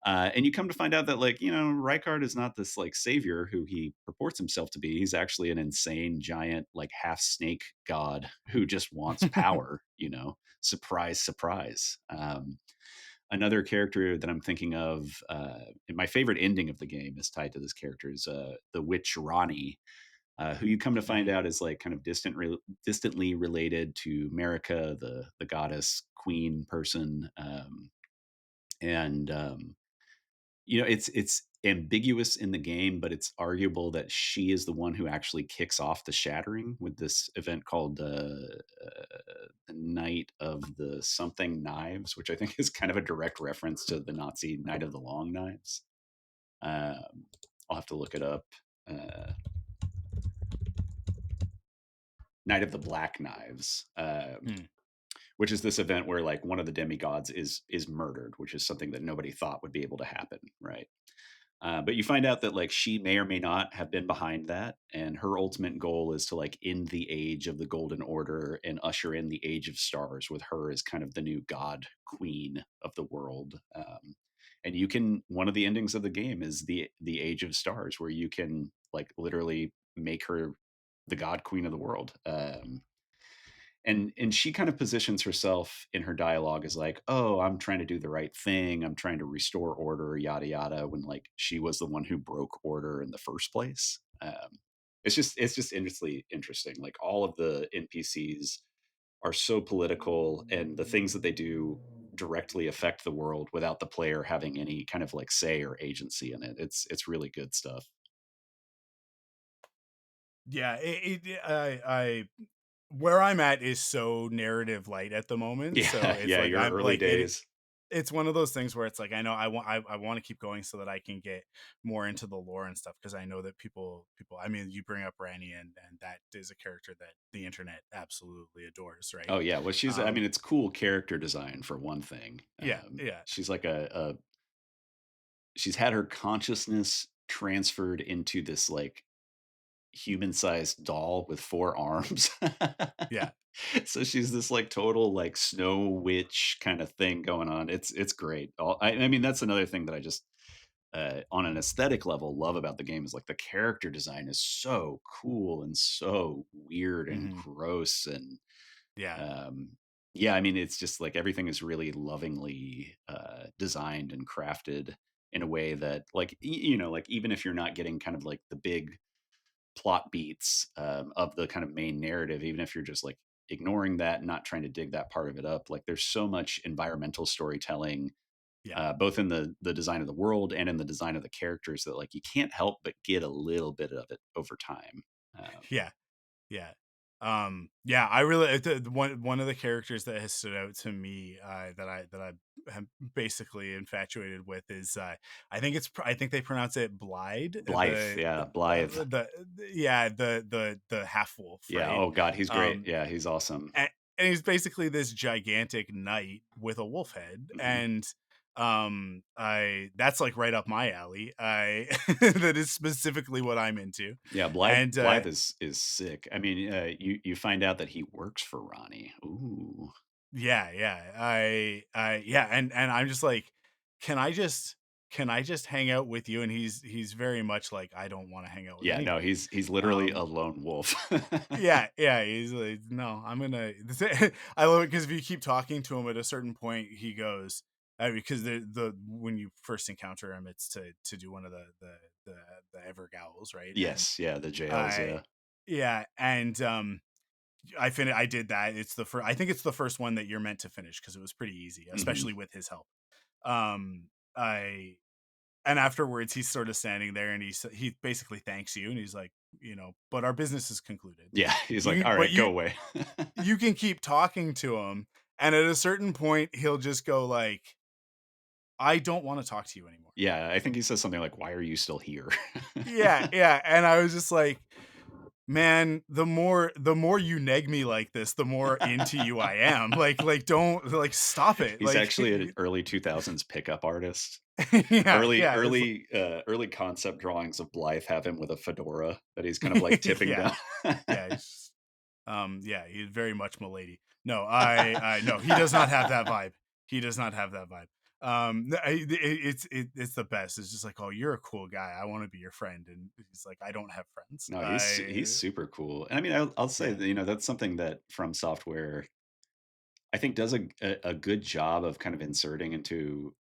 And you come to find out that, like, you know, Rykard is not this like savior who he purports himself to be. He's actually an insane giant, like half snake god who just wants power. You know, surprise, surprise. Another character that I'm thinking of, and my favorite ending of the game is tied to this character is the witch Rani, who you come to find Mhm. out is like kind of distantly related to Marika, the goddess queen person, and you know, it's ambiguous in the game, but it's arguable that she is the one who actually kicks off the shattering with this event called the Night of the Something Knives, which I think is kind of a direct reference to the Nazi Night of the Long Knives. I'll have to look it up. Uh, Night of the Black Knives, Mm. which is this event where like one of the demigods is murdered, which is something that nobody thought would be able to happen, right? But you find out that like she may or may not have been behind that, and her ultimate goal is to like end the age of the Golden Order and usher in the Age of Stars with her as kind of the new god queen of the world. And you can one of the endings of the game is the Age of Stars, where you can like literally make her the god queen of the world. And she kind of positions herself in her dialogue as like, oh, I'm trying to do the right thing, I'm trying to restore order, yada yada, when like she was the one who broke order in the first place. It's just endlessly interesting, like all of the npcs are so political, and the things that they do directly affect the world without the player having any kind of like say or agency in it. It's really good stuff. Yeah, I where I'm at is so narrative light at the moment. So Yeah, it's yeah, like your I'm early like it days. it's one of those things where it's like I know I want to keep going so that I can get more into the lore and stuff because I know that people I mean you bring up Ranny and that is a character that the internet absolutely adores, right? Oh yeah, well she's I Um mean it's cool character design for one thing. yeah, yeah. She's like a she's had her consciousness transferred into this like human-sized doll with four arms. Yeah. So she's this like total like snow witch kind of thing going on. It's great. I mean that's another thing that I just on an aesthetic level love about the game is like the character design is so cool and so weird and Mhm. gross and Yeah. um yeah, I mean it's just like everything is really lovingly designed and crafted in a way that like you know, like even if you're not getting kind of like the big plot beats of the kind of main narrative, even if you're just like ignoring that and not trying to dig that part of it up, like there's so much environmental storytelling, Yeah. both in the design of the world and in the design of the characters, that like you can't help but get a little bit of it over time. Yeah. Yeah. Yeah, I really the one of the characters that has stood out to me, that I am basically infatuated with is, I think they pronounce it Blyde, Blythe, yeah, Blythe. yeah, the half wolf, Yeah, right? oh god, he's great. Um, Yeah, he's awesome. and, and he's basically this gigantic knight with a wolf head, Mhm. and I that's like right up my alley. I that is specifically what I'm into, Yeah, and Blythe is sick. I mean, you find out that he works for Ronnie. Ooh. yeah, yeah. Yeah, and I'm just like, can I just can I just hang out with you? And he's very much like, I don't want to hang out with Yeah, no, anybody. he's literally a Um lone wolf. yeah, yeah, he's like, no, I'm gonna I love it because if you keep talking to him at a certain point, he goes because the when you first encounter him, it's to do one of the the Evergowls, right? And Yes, yeah, the jails, I yeah. yeah, and I did that. It's the first. I think it's the first one that you're meant to finish because it was pretty easy, Mhm. especially with his help. I and afterwards he's sort of standing there and he basically thanks you and he's like, but our business is concluded. Yeah, he's You like, can, but "Alright, go away." you can keep talking to him, and at a certain point he'll just go like, I don't want to talk to you anymore. Yeah, I think he says something like, "Why are you still here?" Yeah, yeah, and I was just like, man, the more you neg me like this, the more into you I am. Like don't like stop it. He's Like actually an early 2000s pickup artist. yeah, Early yeah, it's early, early concept drawings of Blythe have him with a fedora that he's kind of, like, tipping yeah, down. yeah, yeah, he's very much milady. No, I no, he does not have that vibe. He does not have that vibe. It's the best. It's just like, oh, you're a cool guy. I want to be your friend, and he's like, I don't have friends. No, he's I super cool, and I mean, I'll say yeah, that, that's something that From Software, I think, does a good job of kind of inserting into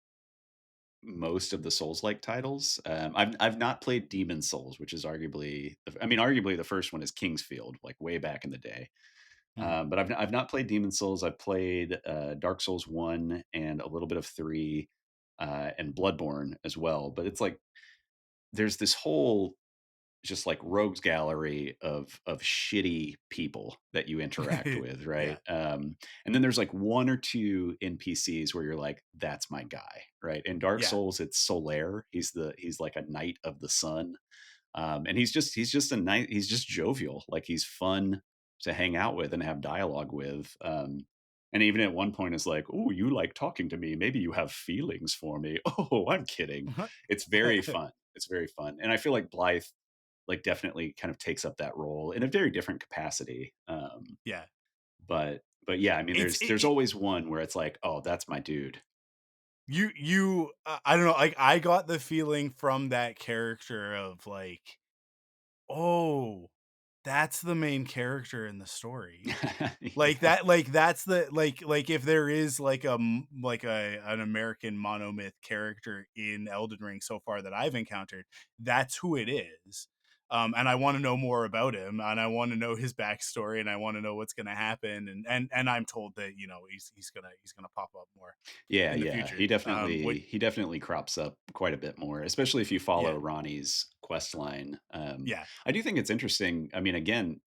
most of the Souls-like titles. I've not played Demon Souls, which is arguably the first one is Kingsfield, like, way back in the day. mhm. But I've not played Demon Souls. I've played, Dark Souls 1 and a little bit of 3, and Bloodborne as well, but it's like there's this whole just like rogues gallery of shitty people that you interact with, Yeah, right? And then there's like one or two NPCs where you're like, that's my guy, right? In Dark yeah, Souls, it's Solaire. He's like a knight of the sun, and he's just jovial, like he's fun to hang out with and have dialogue with. And even at one point, is like, "Oh, you like talking to me? Maybe you have feelings for me." Oh, I'm kidding. It's very fun. It's very fun, and I feel like Blythe like definitely kind of takes up that role in a very different capacity. yeah. But yeah, I mean, It's there's always one where it's like, oh, that's my dude. I don't know. Like I got the feeling from that character of like, oh, that's the main character in the story. Yeah, That's the if there is like like a an American monomyth character in Elden Ring so far that I've encountered, that's who it is. And I want to know more about him, and I want to know his backstory, and I want to know what's going to happen, and I'm told that he's gonna pop up more yeah, in the yeah. future. What? He definitely crops up quite a bit more, especially if you follow Yeah, Ronnie's quest line. yeah, I do think it's interesting. I mean, again,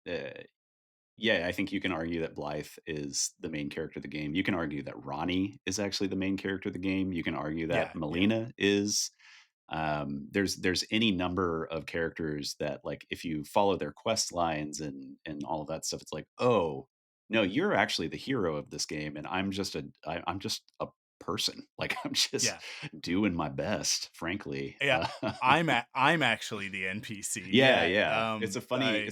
yeah, I think you can argue that Blythe is the main character of the game. You can argue that Ronnie is actually the main character of the game. You can argue that yeah, yeah, Melina is. There's any number of characters that, like, if you follow their quest lines and all of that stuff, it's like, oh no, you're actually the hero of this game, and I'm just a person. Like, I'm just yeah, doing my best, frankly. yeah. I'm actually the NPC. Yeah, Yeah. yeah. It's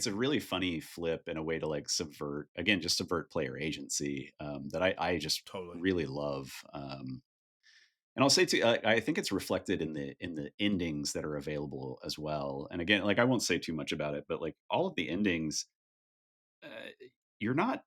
I a really funny flip and a way to like subvert player agency, that I just totally. really love. And I'll say too, I think it's reflected in the endings that are available as well. And again, like, I won't say too much about it, but like all of the endings, uh, you're not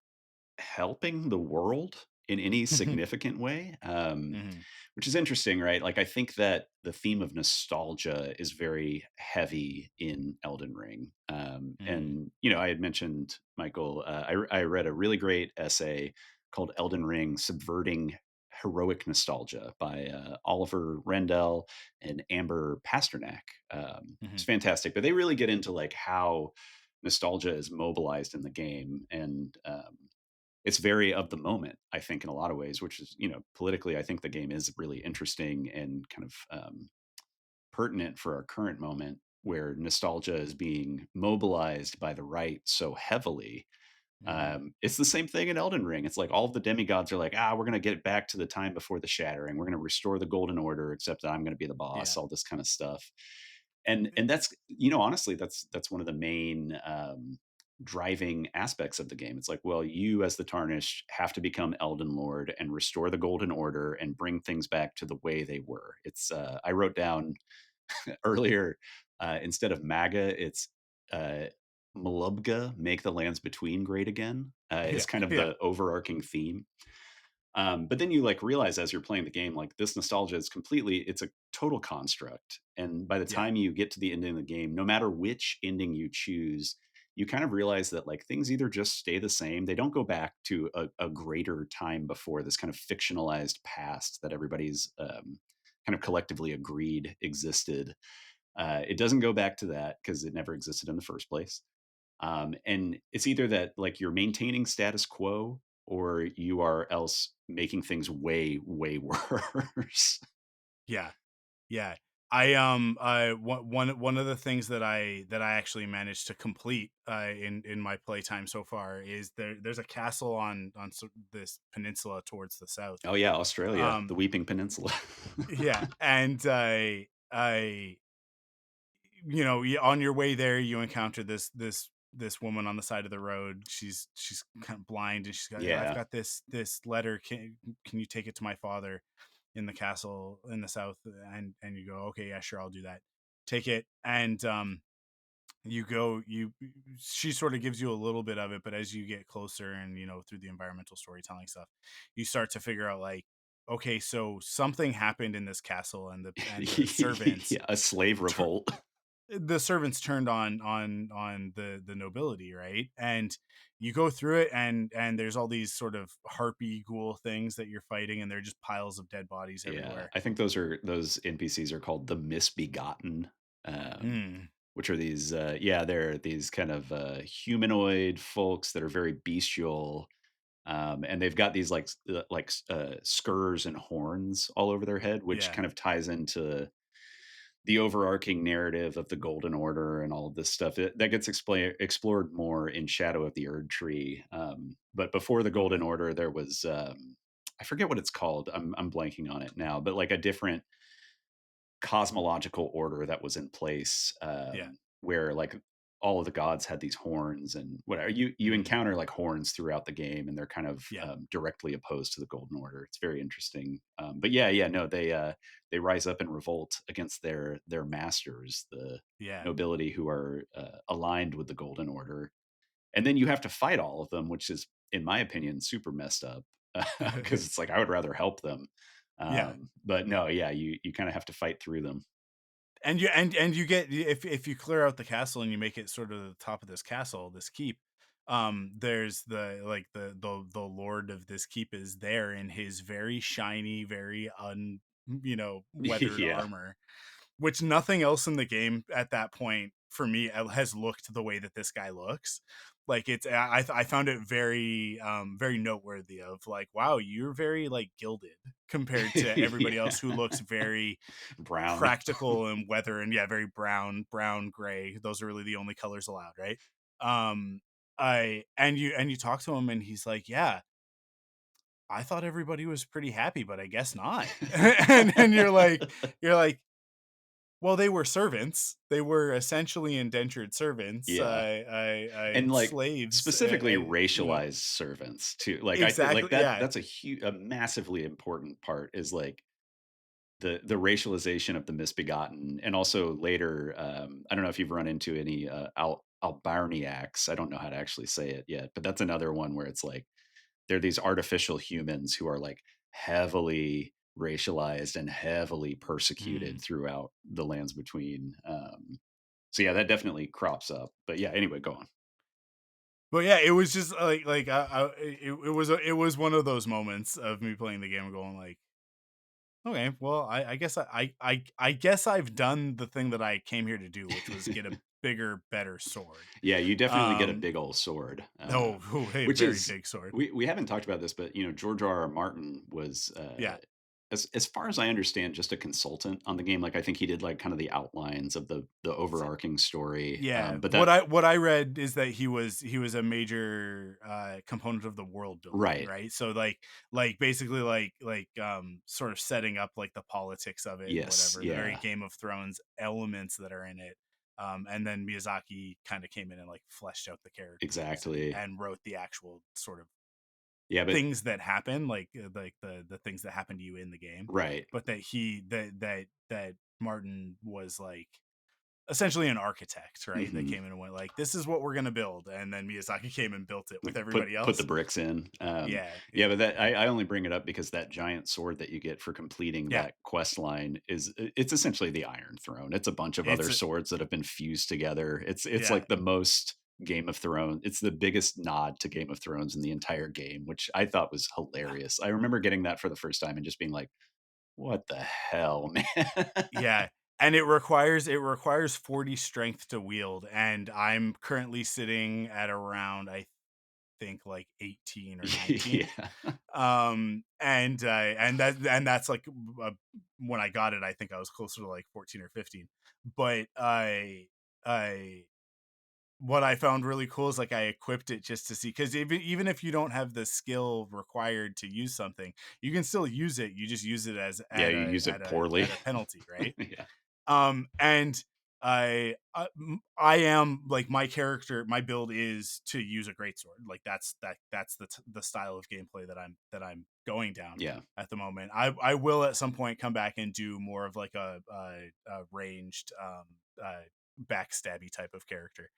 helping the world in any significant way, Mhm, which is interesting, right? Like, I think that the theme of nostalgia is very heavy in Elden Ring. mhm, And, I had mentioned, Michael, I read a really great essay called Elden Ring Subverting Heroic Nostalgia by Oliver Rendell and Amber Pasternak. It's mhm. fantastic, but they really get into like how nostalgia is mobilized in the game, and it's very of the moment, I think, in a lot of ways, which is, politically, I think the game is really interesting and kind of pertinent for our current moment, where nostalgia is being mobilized by the right so heavily. Mhm. It's the same thing in Elden Ring. It's like all of the demigods are like, ah, we're going to get back to the time before the shattering. We're going to restore the golden order, except that I'm going to be the boss, Yeah. all this kind of stuff. And that's, honestly, that's one of the main driving aspects of the game. It's like, well, you as the Tarnished have to become Elden Lord and restore the golden order and bring things back to the way they were. It's I wrote down earlier, instead of MAGA, it's uh, Malubga, make the lands between great again, is Yeah. kind of Yeah. the overarching theme. But then you like realize as you're playing the game, like this nostalgia is it's a total construct. And by the Yeah. time you get to the ending of the game, no matter which ending you choose, you kind of realize that like things either just stay the same. They don't go back to a greater time before, this kind of fictionalized past that everybody's kind of collectively agreed existed. It doesn't go back to that because it never existed in the first place. And it's either that like you're maintaining status quo or you are else making things way, way worse. Yeah. Yeah. One of the things that I actually managed to complete in my playtime so far is there's a castle on this peninsula towards the south. Oh yeah, Australia, the Um Weeping Peninsula. yeah, and I on your way there you encounter this woman on the side of the road. She's kind of blind, and I've Yeah. got this letter. Can you take it to my father in the castle in the south? And you go, okay, yeah, sure, I'll do that. Take it, and you go you she sort of gives you a little bit of it, but as you get closer and through the environmental storytelling stuff, you start to figure out, like, okay, so something happened in this castle, and the servants Yeah, a slave revolt. turned on the nobility, right? And you go through it, and there's all these sort of harpy ghoul things that you're fighting, and they're just piles of dead bodies Yeah, everywhere. I think those NPCs are called the Misbegotten, um, Hmm. which are these, they're these kind of humanoid folks that are very bestial. And they've got these skers and horns all over their head, which Yeah. kind of ties into the overarching narrative of the Golden Order and all of this stuff. That gets explored more in Shadow of the Erd Tree. But before the Golden Okay. Order, there was I forget what it's called. I'm blanking on it now, but like a different cosmological order that was in place, Yeah. where like all of the gods had these horns and whatever. You Hmm. encounter like horns throughout the game, and they're kind of Yeah. directly opposed to the Golden Order. It's very interesting. But yeah, no, they rise up in revolt against their masters, the Yeah. nobility, who are aligned with the Golden Order, and then you have to fight all of them, which is, in my opinion, super messed up, because it's like I would rather help them. Yeah. But no, yeah, you kind of have to fight through them. And you get, if you clear out the castle and you make it sort of the top of this castle, this keep, there's the lord of this keep is there in his very shiny, very weathered Yeah. armor, which nothing else in the game at that point for me has looked the way that this guy looks. Like, I found it very very noteworthy of, like, wow, you're very, like, gilded compared to everybody else who Yeah. looks very Brown. practical and weather, and yeah, very brown gray. Those are really the only colors allowed, right? um I and you talk to him, and he's like, yeah, I thought everybody was pretty happy, but I guess not. And you're like, well, they were servants. They were essentially indentured servants, Yeah. I And, like, slaves, specifically racialized servants too. Like, I like exactly, yeah. that's a massively important part, is, like, the racialization of the misbegotten, and also later, I don't know if you've run into any, Albarniacs. I don't know how to actually say it yet, but that's another one where it's like they're these artificial humans who are like heavily racialized and heavily persecuted Mm. throughout the lands between. So yeah, that definitely crops up. But yeah, anyway, go on. But yeah, it was just like it was one of those moments of me playing the game and going, like, okay, well, I guess I guess I've done the thing that I came here to do, which was get a bigger, better sword. Yeah, you definitely get a Um, big old sword, oh, ooh, a which very is big sword. we haven't talked about this, but, George R. R. Martin was, Yeah. as far as I understand, just a consultant on the game. Like, I think he did, like, kind of the outlines of the overarching story, Yeah, but what that I read is that he was a major component of the world building, right. right? So basically sort of setting up like the politics of it and Yes, whatever, the very yeah, Game of Thrones elements that are in it. And then Miyazaki kind of came in and like fleshed out the characters exactly. and wrote the actual sort of Yeah, but things that happen, like the things that happen to you in the game. right. But that Martin was like essentially an architect, right? That Mhm. came in and went like, "This is what we're gonna build," and then Miyazaki came and built it with Like, everybody put the else. bricks in. Yeah, Yeah, yeah, but that I only bring it up because that giant sword that you get for completing yeah. that quest line it's essentially the Iron Throne. It's a bunch of other It's swords that have been fused together. It's yeah, like the most Game of Thrones. It's the biggest nod to Game of Thrones in the entire game, which I thought was hilarious. I remember getting that for the first time and just being like, "What the hell, man?" yeah. And it requires 40 strength to wield, and I'm currently sitting at around I think like 18 or 19. Yeah. And that's like when I got it, I think I was closer to like 14 or 15. But I what I found really cool is like I equipped it just to see, because even if you don't have the skill required to use something, you can still use it. You just use it as Yeah, at you a use at it a poorly. at a penalty, right? Yeah. And I am like, my character, my build is to use a greatsword. Like that's the style of gameplay that I'm going down Yeah. at the moment. I will at some point come back and do more of like a ranged backstabby type of character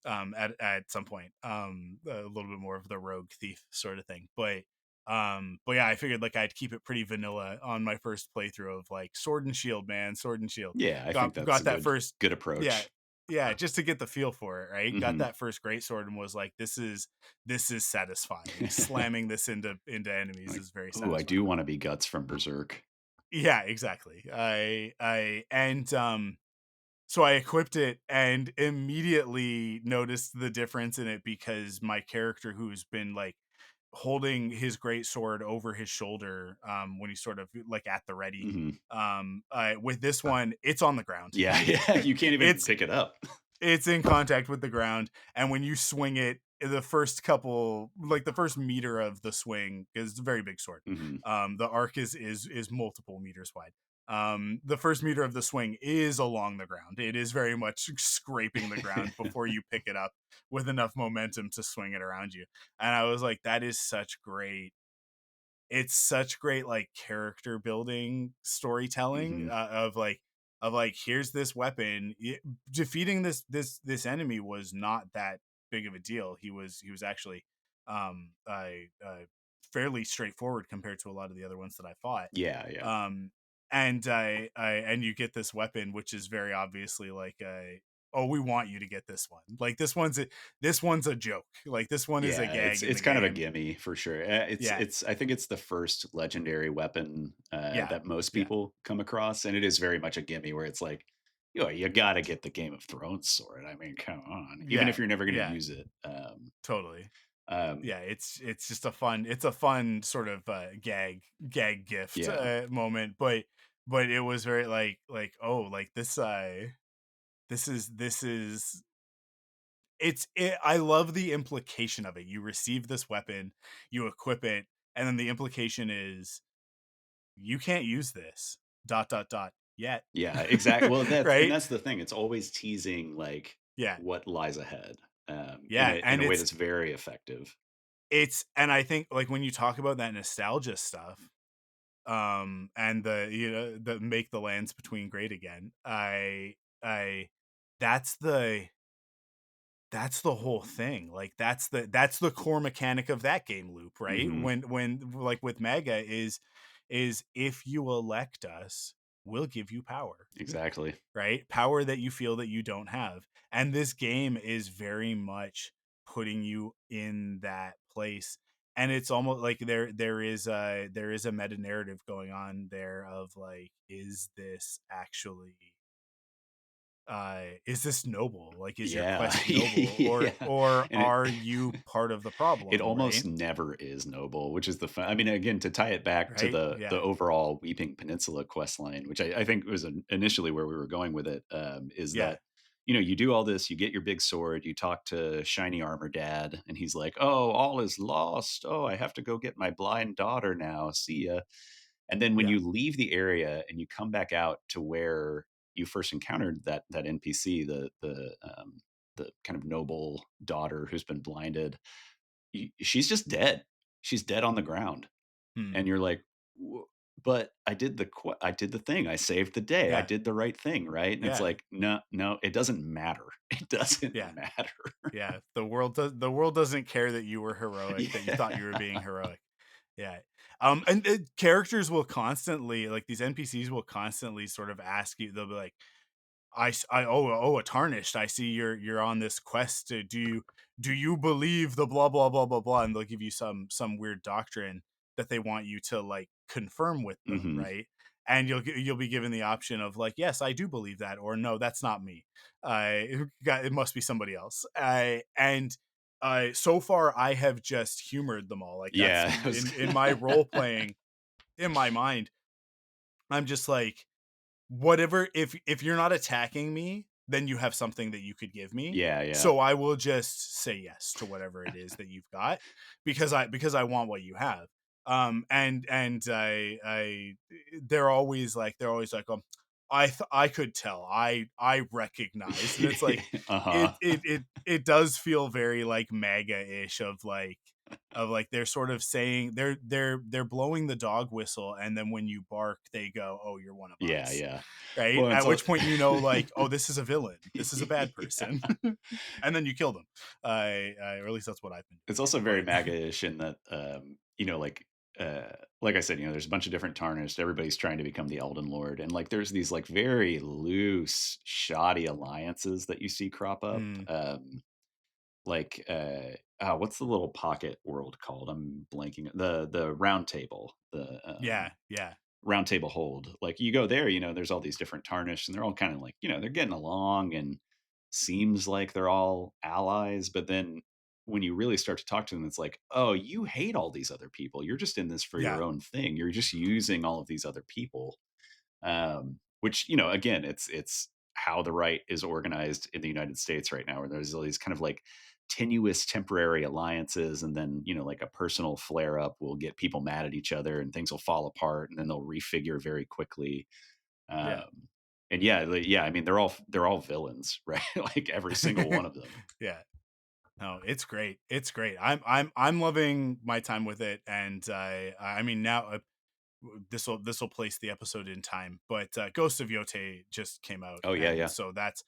at some point, a little bit more of the rogue thief sort of thing. But yeah, I figured like I'd keep it pretty vanilla on my first playthrough of like sword and shield, man, sword and shield. Yeah, I think that's Got a that good first. good Yeah, approach. yeah, just to get the feel for it, right? Got Mhm. that first great sword and was like, this is satisfying. Slamming this into enemies Like, is very "Ooh, I satisfying. do wanna be Guts from Berserk." Yeah, exactly. I and So I equipped it and immediately noticed the difference in it, because my character, who's been like holding his great sword over his shoulder, when he's sort of like at the ready, Mhm. with this one, it's on the ground. Yeah, yeah, you can't even it's pick it up. it's in contact with the ground, and when you swing it, the first couple, like the first meter of the swing, is a very big sword. Mhm. The arc is multiple meters wide. The first meter of the swing is along the ground. It is very much scraping the ground before you pick it up with enough momentum to swing it around you. And I was like, that is such great, it's such great like character building storytelling, Mhm. of like, here's this weapon. Defeating this enemy was not that big of a deal. He was actually fairly straightforward compared to a lot of the other ones that I fought. Yeah, yeah. um and you get this weapon, which is very obviously like a, oh, we want you to get this one, like this one's a joke, like this one is a Yeah, gag in it's the kind of a game. gimme for sure. Yeah, It's I think it's the first legendary weapon, yeah, that most yeah, people come across, and it is very much a gimme where it's like, you gotta get the Game of Thrones sword. I mean, come on. Even if yeah, you're never gonna yeah, use it. totally. Um, Yeah, it's just a fun sort of gag gift yeah, moment, but it was very like, oh, like this is I love the implication of it. You receive this weapon, you equip it, and then the implication is you can't use this dot dot dot yet. yeah, exactly. Well, Right? that's the thing. It's always teasing, like, Yeah. what lies ahead, Yeah, in and a way that's very effective. and I think like when you talk about that nostalgia stuff, and the make the lands between great again, I that's the whole thing. Like that's the core mechanic of that game loop, right? Mhm. When like with Mega is if you elect us, we'll give you power, Exactly. right? Power that you feel that you don't have. And this game is very much putting you in that place. And it's almost like there is a meta narrative going on there of like, is this actually is this noble? Like, is your Yeah. quest noble, Yeah. or And are you part of the it problem, almost right? never is noble, which is the fun. I mean, again, to tie it back to Right? the Yeah. overall Weeping Peninsula quest line, which I think was initially where we were going with it, is Yeah. that you do all this, you get your big sword, you talk to Shiny Armor Dad, and he's like, "Oh, all is lost. Oh, I have to go get my blind daughter now. See ya." And then when Yeah. you leave the area and you come back out to where you first encountered that NPC, the kind of noble daughter who's been blinded, she's just dead. She's dead on the ground, Hmm. and you're like, But I did I did the thing. I saved the day. I Yeah. did the right thing, right?" And it's Yeah. like, no, no, it doesn't matter. It doesn't Yeah. matter. Yeah. The world doesn't care that you were heroic, that you thought you were being Yeah, heroic. Yeah. And characters will constantly, like, these NPCs will constantly sort of ask you. They'll be like, a tarnished. I see you're on this quest. Do you believe the blah blah blah blah blah? And they'll give you some weird doctrine that they want you to, like, confirm with them, hmm, right? And you'll be given the option of, like, yes, I do believe that, or no, that's not me. It must be somebody else. And so far I have just humored them all. Like, that's yeah. in my role playing, in my mind. I'm just like, whatever, if you're not attacking me, then you have something that you could give me. Yeah, yeah, So I will just say yes to whatever it is that you've got, because I want what you have. And they're always like, I could tell. I recognize. And it's like, uh huh. it does feel very like MAGA-ish, of like, they're sort of saying, they're blowing the dog whistle, and then when you bark they go, "Oh, you're one of Yeah, us." yeah. Right? Well, it's At all which point, like, "Oh, this is a villain. This is a bad yeah. person." And then you kill them. Or at least that's what I've been It's also very doing. But MAGA-ish in that, like I said, there's a bunch of different tarnished. Everybody's trying to become the Elden Lord, and like there's these like very loose, shoddy alliances that you see crop up. mm, Like, what's the little pocket world called? I'm blanking. The Round Table, the yeah, yeah, Round Table Hold. Like you go there, there's all these different tarnished, and they're all kind of like, they're getting along, and seems like they're all allies. But then when you really start to talk to them, it's like, oh, you hate all these other people. You're just in this for yeah, your own thing. You're just using all of these other people. Which, again, it's how the right is organized in the United States right now, where there's all these kind of like tenuous temporary alliances, and then like a personal flare up will get people mad at each other, and things will fall apart, and then they'll refigure very quickly. yeah. And yeah, yeah, I mean, they're all villains, right? Like every single one of them. Yeah. No, it's great. It's great. I'm loving my time with it. And I mean, now, this will place the episode in time, but Ghost of Yote just came out, Oh yeah, and yeah. so that's,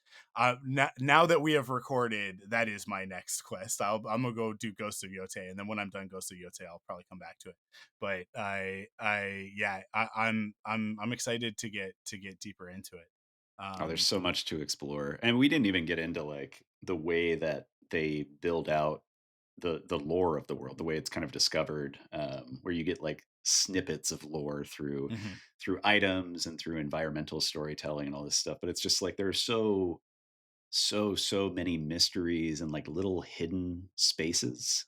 now that we have recorded, that is my next quest. I'm gonna go do Ghost of Yote, and then when I'm done Ghost of Yote, I'll probably come back to it. But yeah, I'm excited to get deeper into it. Oh, there's um so much to explore. And we didn't even get into like the way that they build out the lore of the world, the way it's kind of discovered, where you get like snippets of lore mhm. through items and through environmental storytelling and all this stuff. But it's just like there's so many mysteries and like little hidden spaces.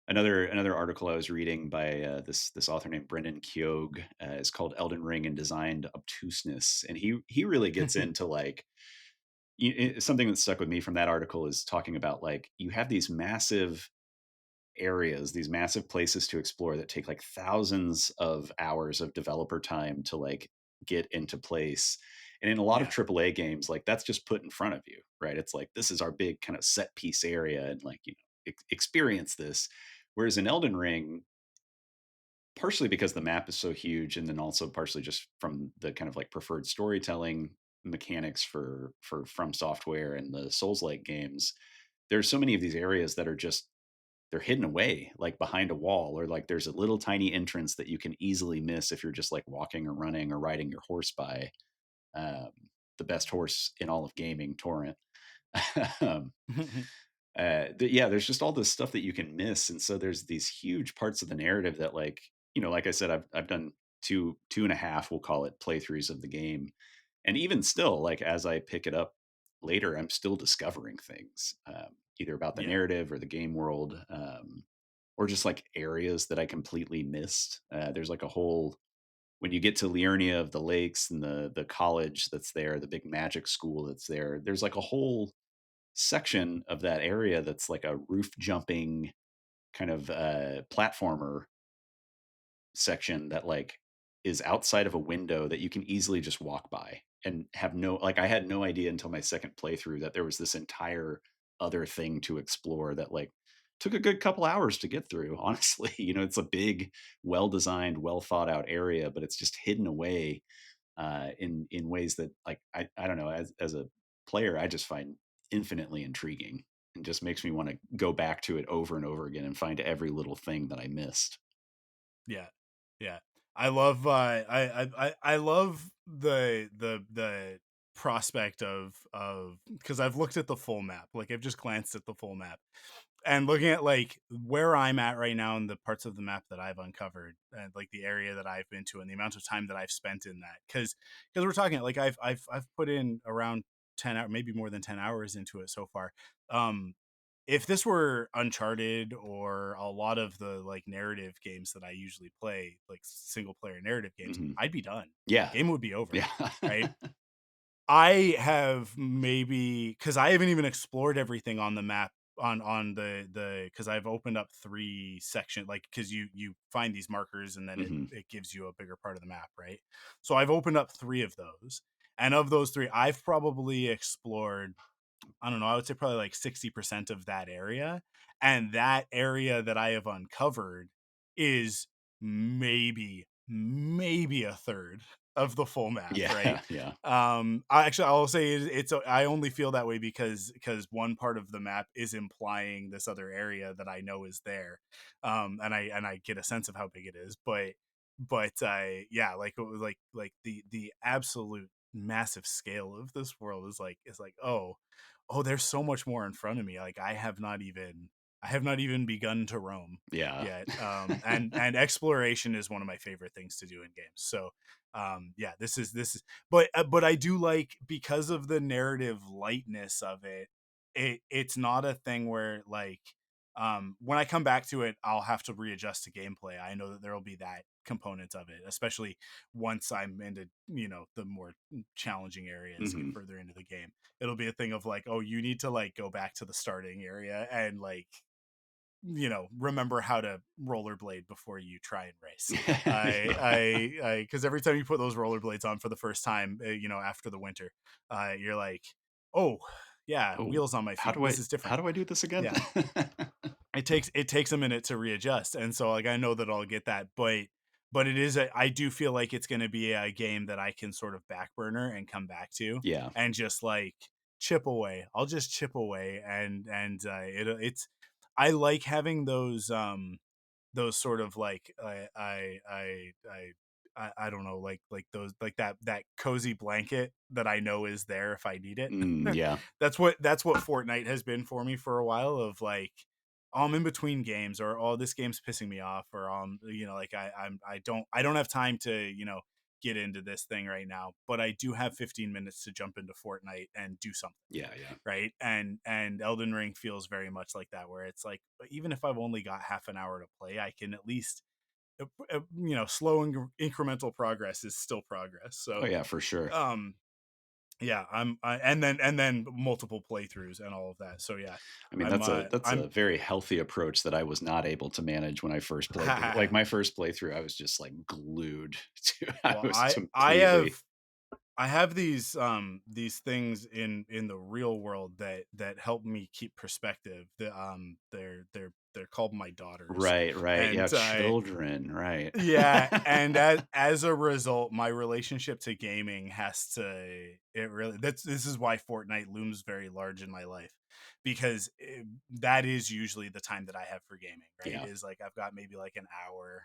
Another article I was reading by this author named Brendan Keogh is called "Elden Ring and Designed Obtuseness," and he really gets into like something that stuck with me from that article is talking about like you have these massive areas, these massive places to explore that take like thousands of hours of developer time to like get into place. And in a lot of Yeah, AAA games, like that's just put in front of you, right? It's like this is our big kind of set piece area, and like experience this. Whereas in Elden Ring, partially because the map is so huge, and then also partially just from the kind of like preferred storytelling mechanics for From Software and the Souls like games, there's so many of these areas that are just they're hidden away like behind a wall, or like there's a little tiny entrance that you can easily miss if you're just like walking or running or riding your horse by. um, the best horse in all of gaming, Torrent. um, yeah, there's just all this stuff that you can miss, and so there's these huge parts of the narrative that, like, like I said, I've done two and a half, we'll call it, playthroughs of the game, And even still, like as I pick it up later, I'm still discovering things, either about the Yeah. narrative or the game world, or just like areas that I completely missed. There's like a whole when you get to Liurnia of the Lakes and the college that's there, the big magic school that's there. There's like a whole section of that area that's like a roof jumping kind of platformer section that like is outside of a window that you can easily just walk by and have no like I had no idea until my second playthrough that there was this entire other thing to explore that like took a good couple hours to get through honestly. It's a big well designed well thought out area but it's just hidden away in ways that like I don't know as a player I just find infinitely intriguing and just makes me want to go back to it over and over again and find every little thing that I missed. Yeah. Yeah. I love I love the prospect of because I've looked at the full map. Like I've just glanced at the full map and looking at like where I'm at right now and the parts of the map that I've uncovered and like the area that I've been to and the amount of time that I've spent in that. Cause we're talking like I've put in around 10 hours, maybe more than 10 hours into it so far. Um, if this were Uncharted or a lot of the like narrative games that I usually play, like single player narrative games, Hmm. I'd be done. Yeah. Game would be over, Yeah. right? I have maybe because I haven't even explored everything on the map on the because I've opened up three section like because you find these markers and then it Hmm. it gives you a bigger part of the map, right? So I've opened up three of those, and of those three, I've probably explored I don't know, I would say probably like 60% of that area. And that area that I have uncovered is maybe a third of the full map, right? Yeah. Yeah. I'll say I only feel that way because one part of the map is implying this other area that I know is there. And I get a sense of how big it is, but I yeah, like it was like the absolute massive scale of this world is like oh, there's so much more in front of me. Like I have not even begun to roam Yeah. yet. And exploration is one of my favorite things to do in games. So yeah, this is but I do like because of the narrative lightness of it, it's not a thing where like when I come back to it, I'll have to readjust to gameplay. I know that there will be that component of it, especially once I'm into, the more challenging areas, get Hmm. further into the game. It'll be a thing of like, oh, you need to like go back to the starting area and like remember how to rollerblade before you try and race. Yeah. Because every time you put those rollerblades on for the first time, after the winter, you're like, oh, yeah, Oh, wheels on my feet. This is how different. do I do this again? Yeah, it takes a minute to readjust, and so like I know that I'll get that, but I do feel like it's going to be a game that I can sort of back burner and come back to, Yeah. and just like chip away. I'll just chip away, it's I like having those sort of like I don't know like those like that cozy blanket that I know is there if I need it. Yeah. That's what Fortnite has been for me for a while of like I'm in between games or oh this game's pissing me off or like I don't have time to get into this thing right now, but I do have 15 minutes to jump into Fortnite and do something, Yeah. Yeah. right? And Elden Ring feels very much like that, where it's like even if I've only got half an hour to play, I can at least slow and incremental progress is still progress. So Oh yeah, for sure. um yeah, and then multiple playthroughs and all of that. So yeah, I mean, I'm that's I'm a very healthy approach that I was not able to manage when I first played the like my first playthrough, I was just like glued to I well, was I completely have these things in the real world that help me keep perspective. They're called my daughters, right, right. and Yeah, children, right. yeah, and as a result, my relationship to gaming has to it really this is why Fortnite looms very large in my life because that is usually the time that I have for gaming, right? Yeah. Is like I've got maybe like an hour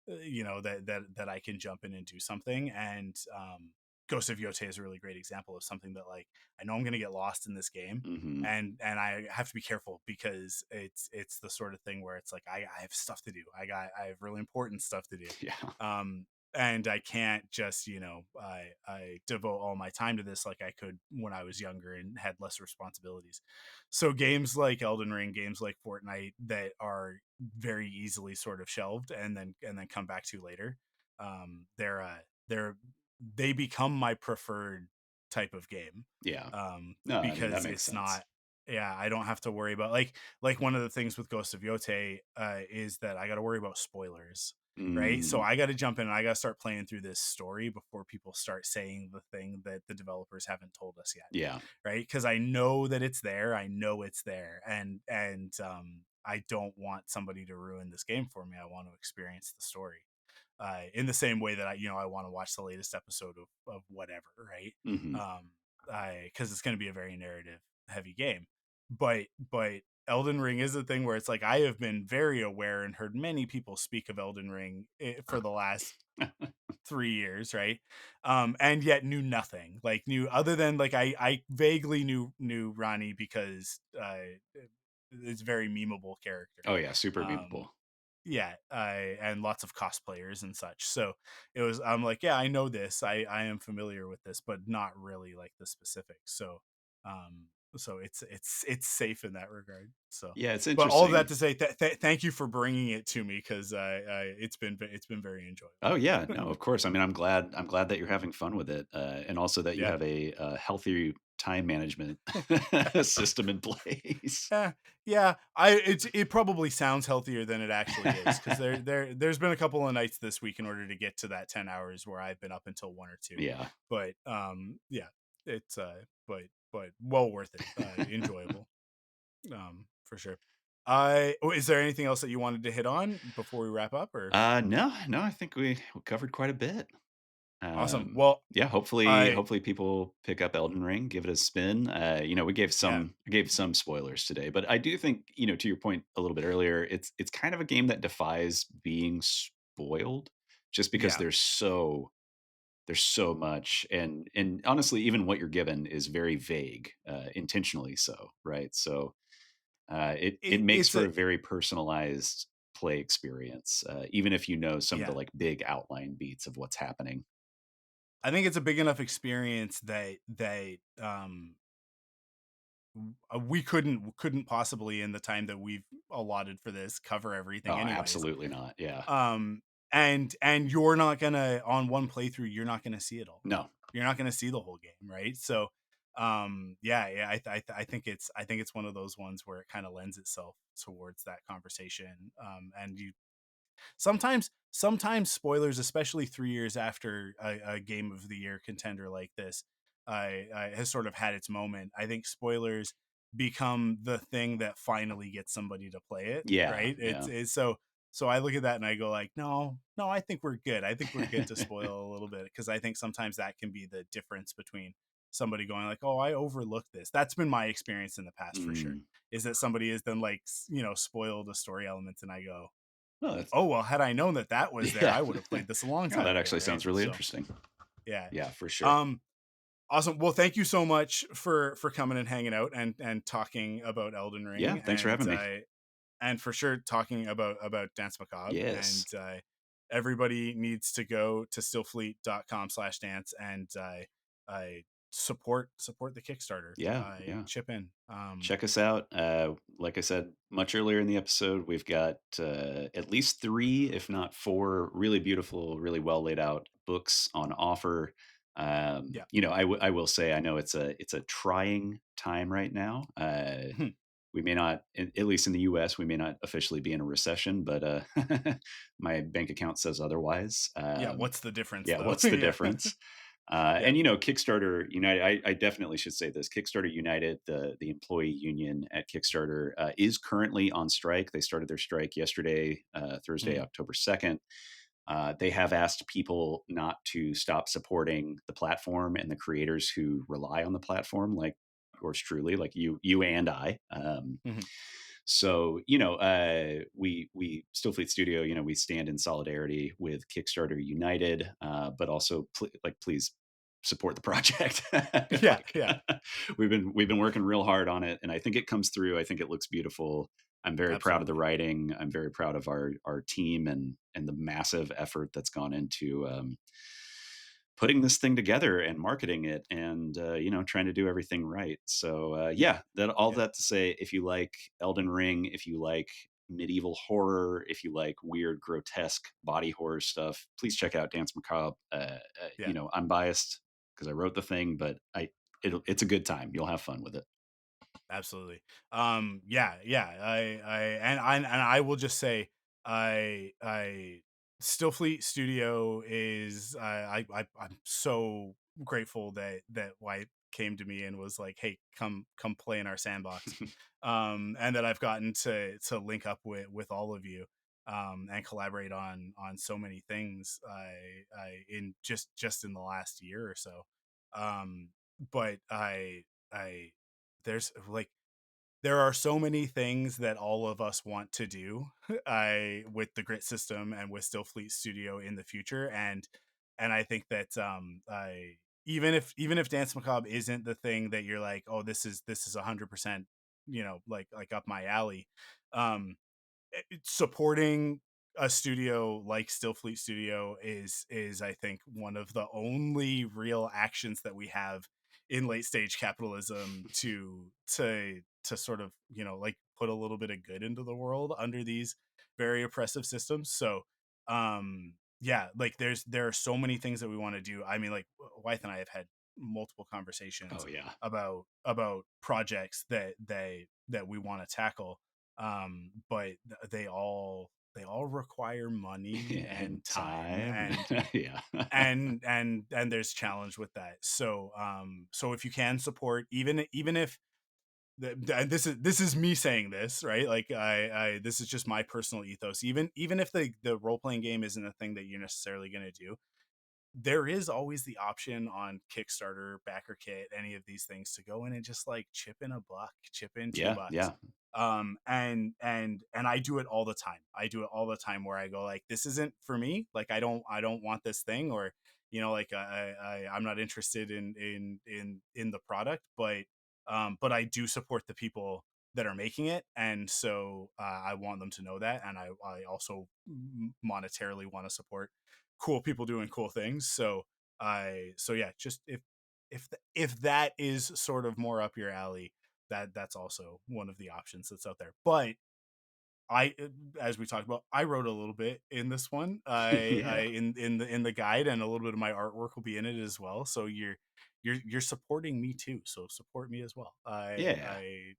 that I can jump in and do something. And Ghost of Yotei is a really great example of something that like I know I'm going to get lost in this game, Mhm. and I have to be careful because it's the sort of thing where it's like I have stuff to do. I have really important stuff to do. Yeah. and I can't just, I devote all my time to this like I could when I was younger and had less responsibilities. So games like Elden Ring, games like Fortnite that are very easily sort of shelved and then come back to later, they're they become my preferred type of game, Yeah. No, I mean, that because makes it's sense. not. Yeah, I don't have to worry about like one of the things with Ghost of Yote is that I got to worry about spoilers, right? So Mm, I got to jump in and I got to start playing through this story before people start saying the thing that the developers haven't told us yet, yeah. right? Because I know that it's there. I know it's there, and I don't want somebody to ruin this game for me. I want to experience the story, in the same way that I want to watch the latest episode of whatever, right? Hmm. Um, I because it's going to be a very narrative heavy game, but Elden Ring is a thing where it's like I have been very aware and heard many people speak of Elden Ring for the last 3 years, right? And yet knew nothing. Like knew other than like I vaguely knew Ronnie because it's a very memeable character. Oh yeah, super Um, memeable. yeah, and lots of cosplayers and such. So I'm like, yeah, I know this. I am familiar with this, but not really like the specifics. Um, so it's safe in that regard. So, Yeah, it's but all of that interesting. to say, thank you for bringing it to me because it's been very enjoyable. Oh yeah, no, of course. I mean, I'm glad that you're having fun with it, and also that you Yeah. have a healthy time management system in place. Eh, yeah, it probably sounds healthier than it actually is because there's been a couple of nights this week in order to get to that 10 hours where I've been up until 1 or 2, Yeah. but yeah, it's but well worth it, enjoyable, for sure. Is there anything else that you wanted to hit on before we wrap up, or No, no, I think we covered quite a bit. awesome? Well, Yeah, hopefully I hopefully people pick up Elden Ring, give it a spin. We gave yeah some spoilers today, but I do think, to your point a little bit earlier, it's kind of a game that defies being spoiled just because yeah there's so much, and honestly, even what you're given is very vague, intentionally so, right? So it makes it's for a a very personalized play experience, even if you know some of the yeah like big outline beats of what's happening. I think it's a big enough experience that we couldn't possibly in the time that we've allotted for this cover everything Oh, anyways. absolutely not. Yeah. um and you're not gonna on one playthrough you're not gonna see it all. No. You're not gonna see the whole game, right? So yeah I think it's one of those ones where it kind of lends itself towards that conversation, and you sometimes spoilers, especially 3 years after a game of the year contender like this has sort of had its moment. I think spoilers become the thing that finally gets somebody to play it, Yeah. right? Yeah. It's so I look at that and I go like, no, I think we're good. I think we're good to spoil a little bit because I think sometimes that can be the difference between somebody going like, oh, I overlooked this. That's been my experience in the past for sure. Mm. Is that somebody has then like spoiled a story element and I go, No, that's oh, well, had I known that that was there, yeah. I would have played this a long No, time that ago, actually right? sounds really So, interesting. yeah. Yeah, for sure. Um awesome. Well, thank you so much for coming and hanging out and talking about Elden Yeah, Ring thanks for having me. and for sure talking about Dance Macabre, and Yes. everybody needs to go to stillfleet.com/dance and I support the Kickstarter. Yeah, I yeah. chip in. Check us out. Like I said much earlier in the episode, we've got at least three, if not four, really beautiful, really well laid out books on offer. Yeah. I will say, I know it's a trying time right now. We may not, at least in the U.S., we may not officially be in a recession, but my bank account says otherwise. Yeah, what's the difference Yeah, though? what's the Yeah. difference? Yeah. And Kickstarter United, I definitely should say this: Kickstarter United, the employee union at Kickstarter, is currently on strike. They started their strike yesterday, Thursday, Mm, October 2nd. They have asked people not to stop supporting the platform and the creators who rely on the platform, like yours truly, like you and I. mhm. So we Stillfleet Studio, we stand in solidarity with Kickstarter United, but also please support the project. Yeah, Like, yeah, we've been working real hard on it, and I think it comes through. I think it looks beautiful. I'm very proud of the absolutely. writing. I'm very proud of our team and the massive effort that's gone into putting this thing together and marketing it, and trying to do everything right. So Yeah, yeah, that all yeah, that to say, if you like Elden Ring, if you like medieval horror, if you like weird grotesque body horror stuff, please check out Dance Macabre. yeah. I'm biased because I wrote the thing, but it's a good time. You'll have fun with it. Absolutely. Yeah, yeah. I will just say, I Stillfleet Studio is, I'm so grateful that White came to me and was like, "Hey, come play in our sandbox," and that I've gotten to link up with all of you, and collaborate on so many things. I in just in the last year or so, but I there's like there are so many things that all of us want to do I with the grit system and with Stillfleet Studio in the future, and I think that I even if Dance Macabre isn't the thing that you're like, oh, this is 100%, like up my alley. um Supporting a studio like Stillfleet Studio is I think one of the only real actions that we have in late stage capitalism to sort of, like, put a little bit of good into the world under these very oppressive systems. So yeah, like there are so many things that we want to do. I mean, like, Wythe and I have had multiple Oh conversations yeah, about projects that we want to tackle, but they all require money and and time, time, yeah, and there's challenge with that. So if you can support, even if and this is me saying this, right? Like, I this is just my personal ethos. Even if the role-playing game isn't a thing that you're necessarily going to do, there is always the option on Kickstarter, Backer Kit, any of these things, to go in and just like chip in a buck, chip in two yeah, bucks. yeah, And I do it all the time. I do it all the time where I go like, this isn't for me. Like, I don't want this thing, or, like, I'm not interested in the product, but I do support the people that are making it, and so I want them to know that, and I also monetarily want to support cool people doing cool things. So yeah, just if that is sort of more up your alley, that's also one of the options that's out there. But I, as we talked about, I wrote a little bit in this one. I yeah, in the guide, and a little bit of my artwork will be in it as well. So you're supporting me too. So support me as well. yeah, I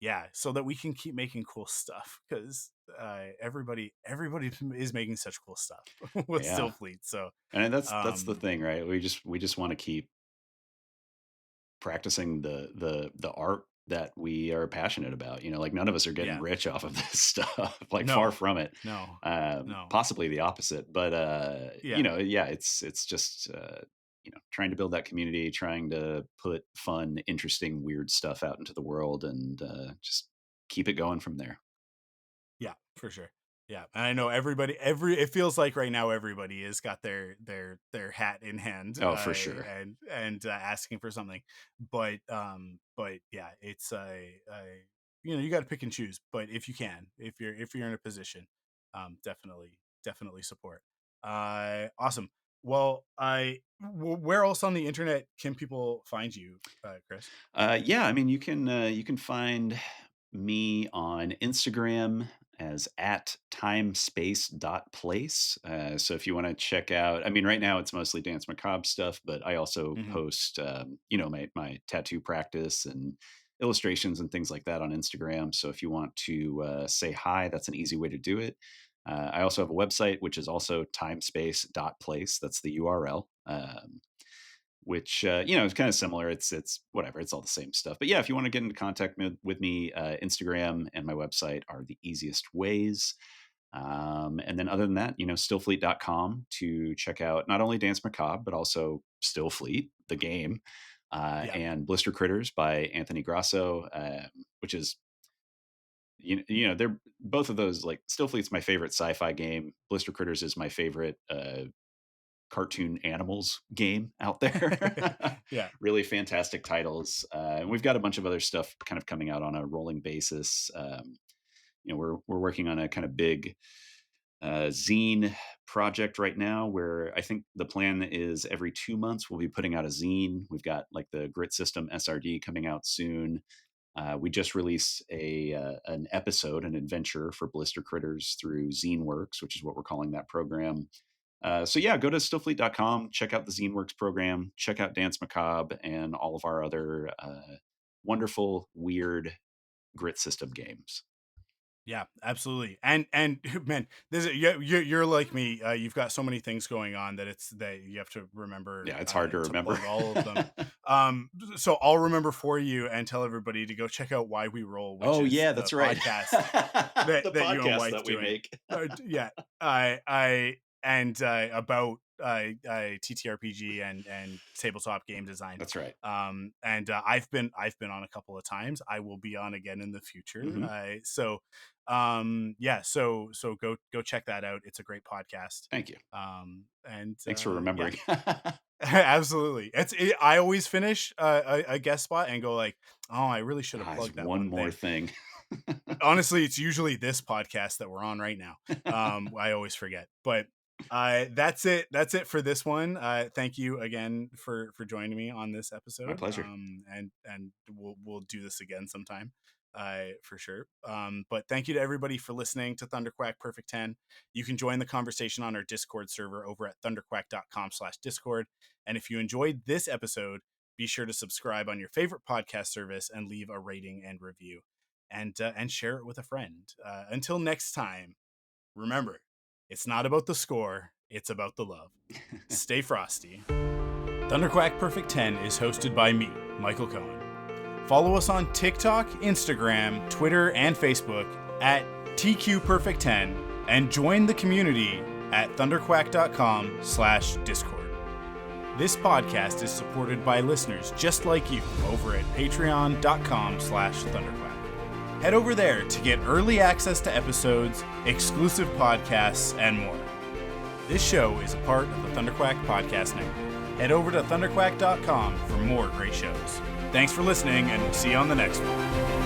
Yeah, so that we can keep making cool stuff, because everybody is making such cool stuff with yeah. Stillfleet. So And that's the um thing, right? We just want to keep practicing the art that we are passionate about. Like none of us are getting yeah, rich off of this stuff. Like far no, from it. no, no, Possibly the opposite. But yeah, yeah, it's just trying to build that community, trying to put fun, interesting, weird stuff out into the world, and just keep it going from there. yeah, for sure. Yeah, and I know it feels like right now everybody has got their hat in hand, Oh, for sure. and asking for something. But yeah, it's you got to pick and choose. But if you can, if you're in a position, definitely support. Awesome. Well, where else on the internet can people find you, Chris? Yeah, I mean, you can find me on Instagram as at timespace.place. So if you want to check out, I mean, right now it's mostly Dance Macabre stuff, but I also Hmm. post, my tattoo practice and illustrations and things like that on Instagram. So if you want to say hi, that's an easy way to do it. I also have a website, which is also timespace.place. That's the URL. Which is kind of similar. It's whatever. It's all the same stuff. But yeah, if you want to get into contact with me, Instagram and my website are the easiest ways. And then other than that, stillfleet.com to check out not only Dance Macabre, but also Stillfleet, the game, Yeah, and Blister Critters by Anthony Grasso, which is, they're both of those, like Stillfleet's my favorite sci-fi game. Blister Critters is my favorite cartoon animals game out there. Yeah. Really fantastic titles. And we've got a bunch of other stuff kind of coming out on a rolling basis. We're working on a kind of big zine project right now where I think the plan is every 2 months we'll be putting out a zine. We've got like the Grit System SRD coming out soon. We just released an episode, an adventure for Blister Critters through ZineWorks, which is what we're calling that program. So yeah, go to stillfleet.com, check out the ZineWorks program, check out Dance Macabre and all of our other wonderful, weird Grit System games. Yeah, absolutely. And man, you're like me. You've got so many things going on that you have to remember Yeah, it's hard to to remember. plug all of them. So I'll remember for you and tell everybody to go check out Why We Roll, which Oh is yeah, the that's right. podcast The that you and podcast wife that we doing. make. Yeah, I and about TTRPG and tabletop game design. That's right. And I've been on a couple of times. I will be on again in the future. Hmm. So go check that out. It's a great podcast. Thank you. And Thanks for yeah. remembering. Absolutely. I always finish a guest spot and go like, oh, I really should have Guys, plugged that one one more thing. thing. Honestly, it's usually this podcast that we're on right now. I always forget, but that's it for this one. Thank you again for joining me on this My episode. pleasure. And we'll do this again sometime, for sure. But thank you to everybody for listening to Thunderquack Perfect 10. You can join the conversation on our Discord server over at thunderquack.com/discord. And if you enjoyed this episode, be sure to subscribe on your favorite podcast service and leave a rating and review, and share it with a friend. Until next time, remember, it's not about the score, it's about the love. Stay frosty. Thunderquack Perfect 10 is hosted by me, Michael Cohen. Follow us on TikTok, Instagram, Twitter, and Facebook at TQPerfect10 and join the community at thunderquack.com/discord. This podcast is supported by listeners just like you over at patreon.com/thunderquack. Head over there to get early access to episodes, exclusive podcasts, and more. This show is a part of the Thunderquack Podcast Network. Head over to thunderquack.com for more great shows. Thanks for listening, and we'll see you on the next one.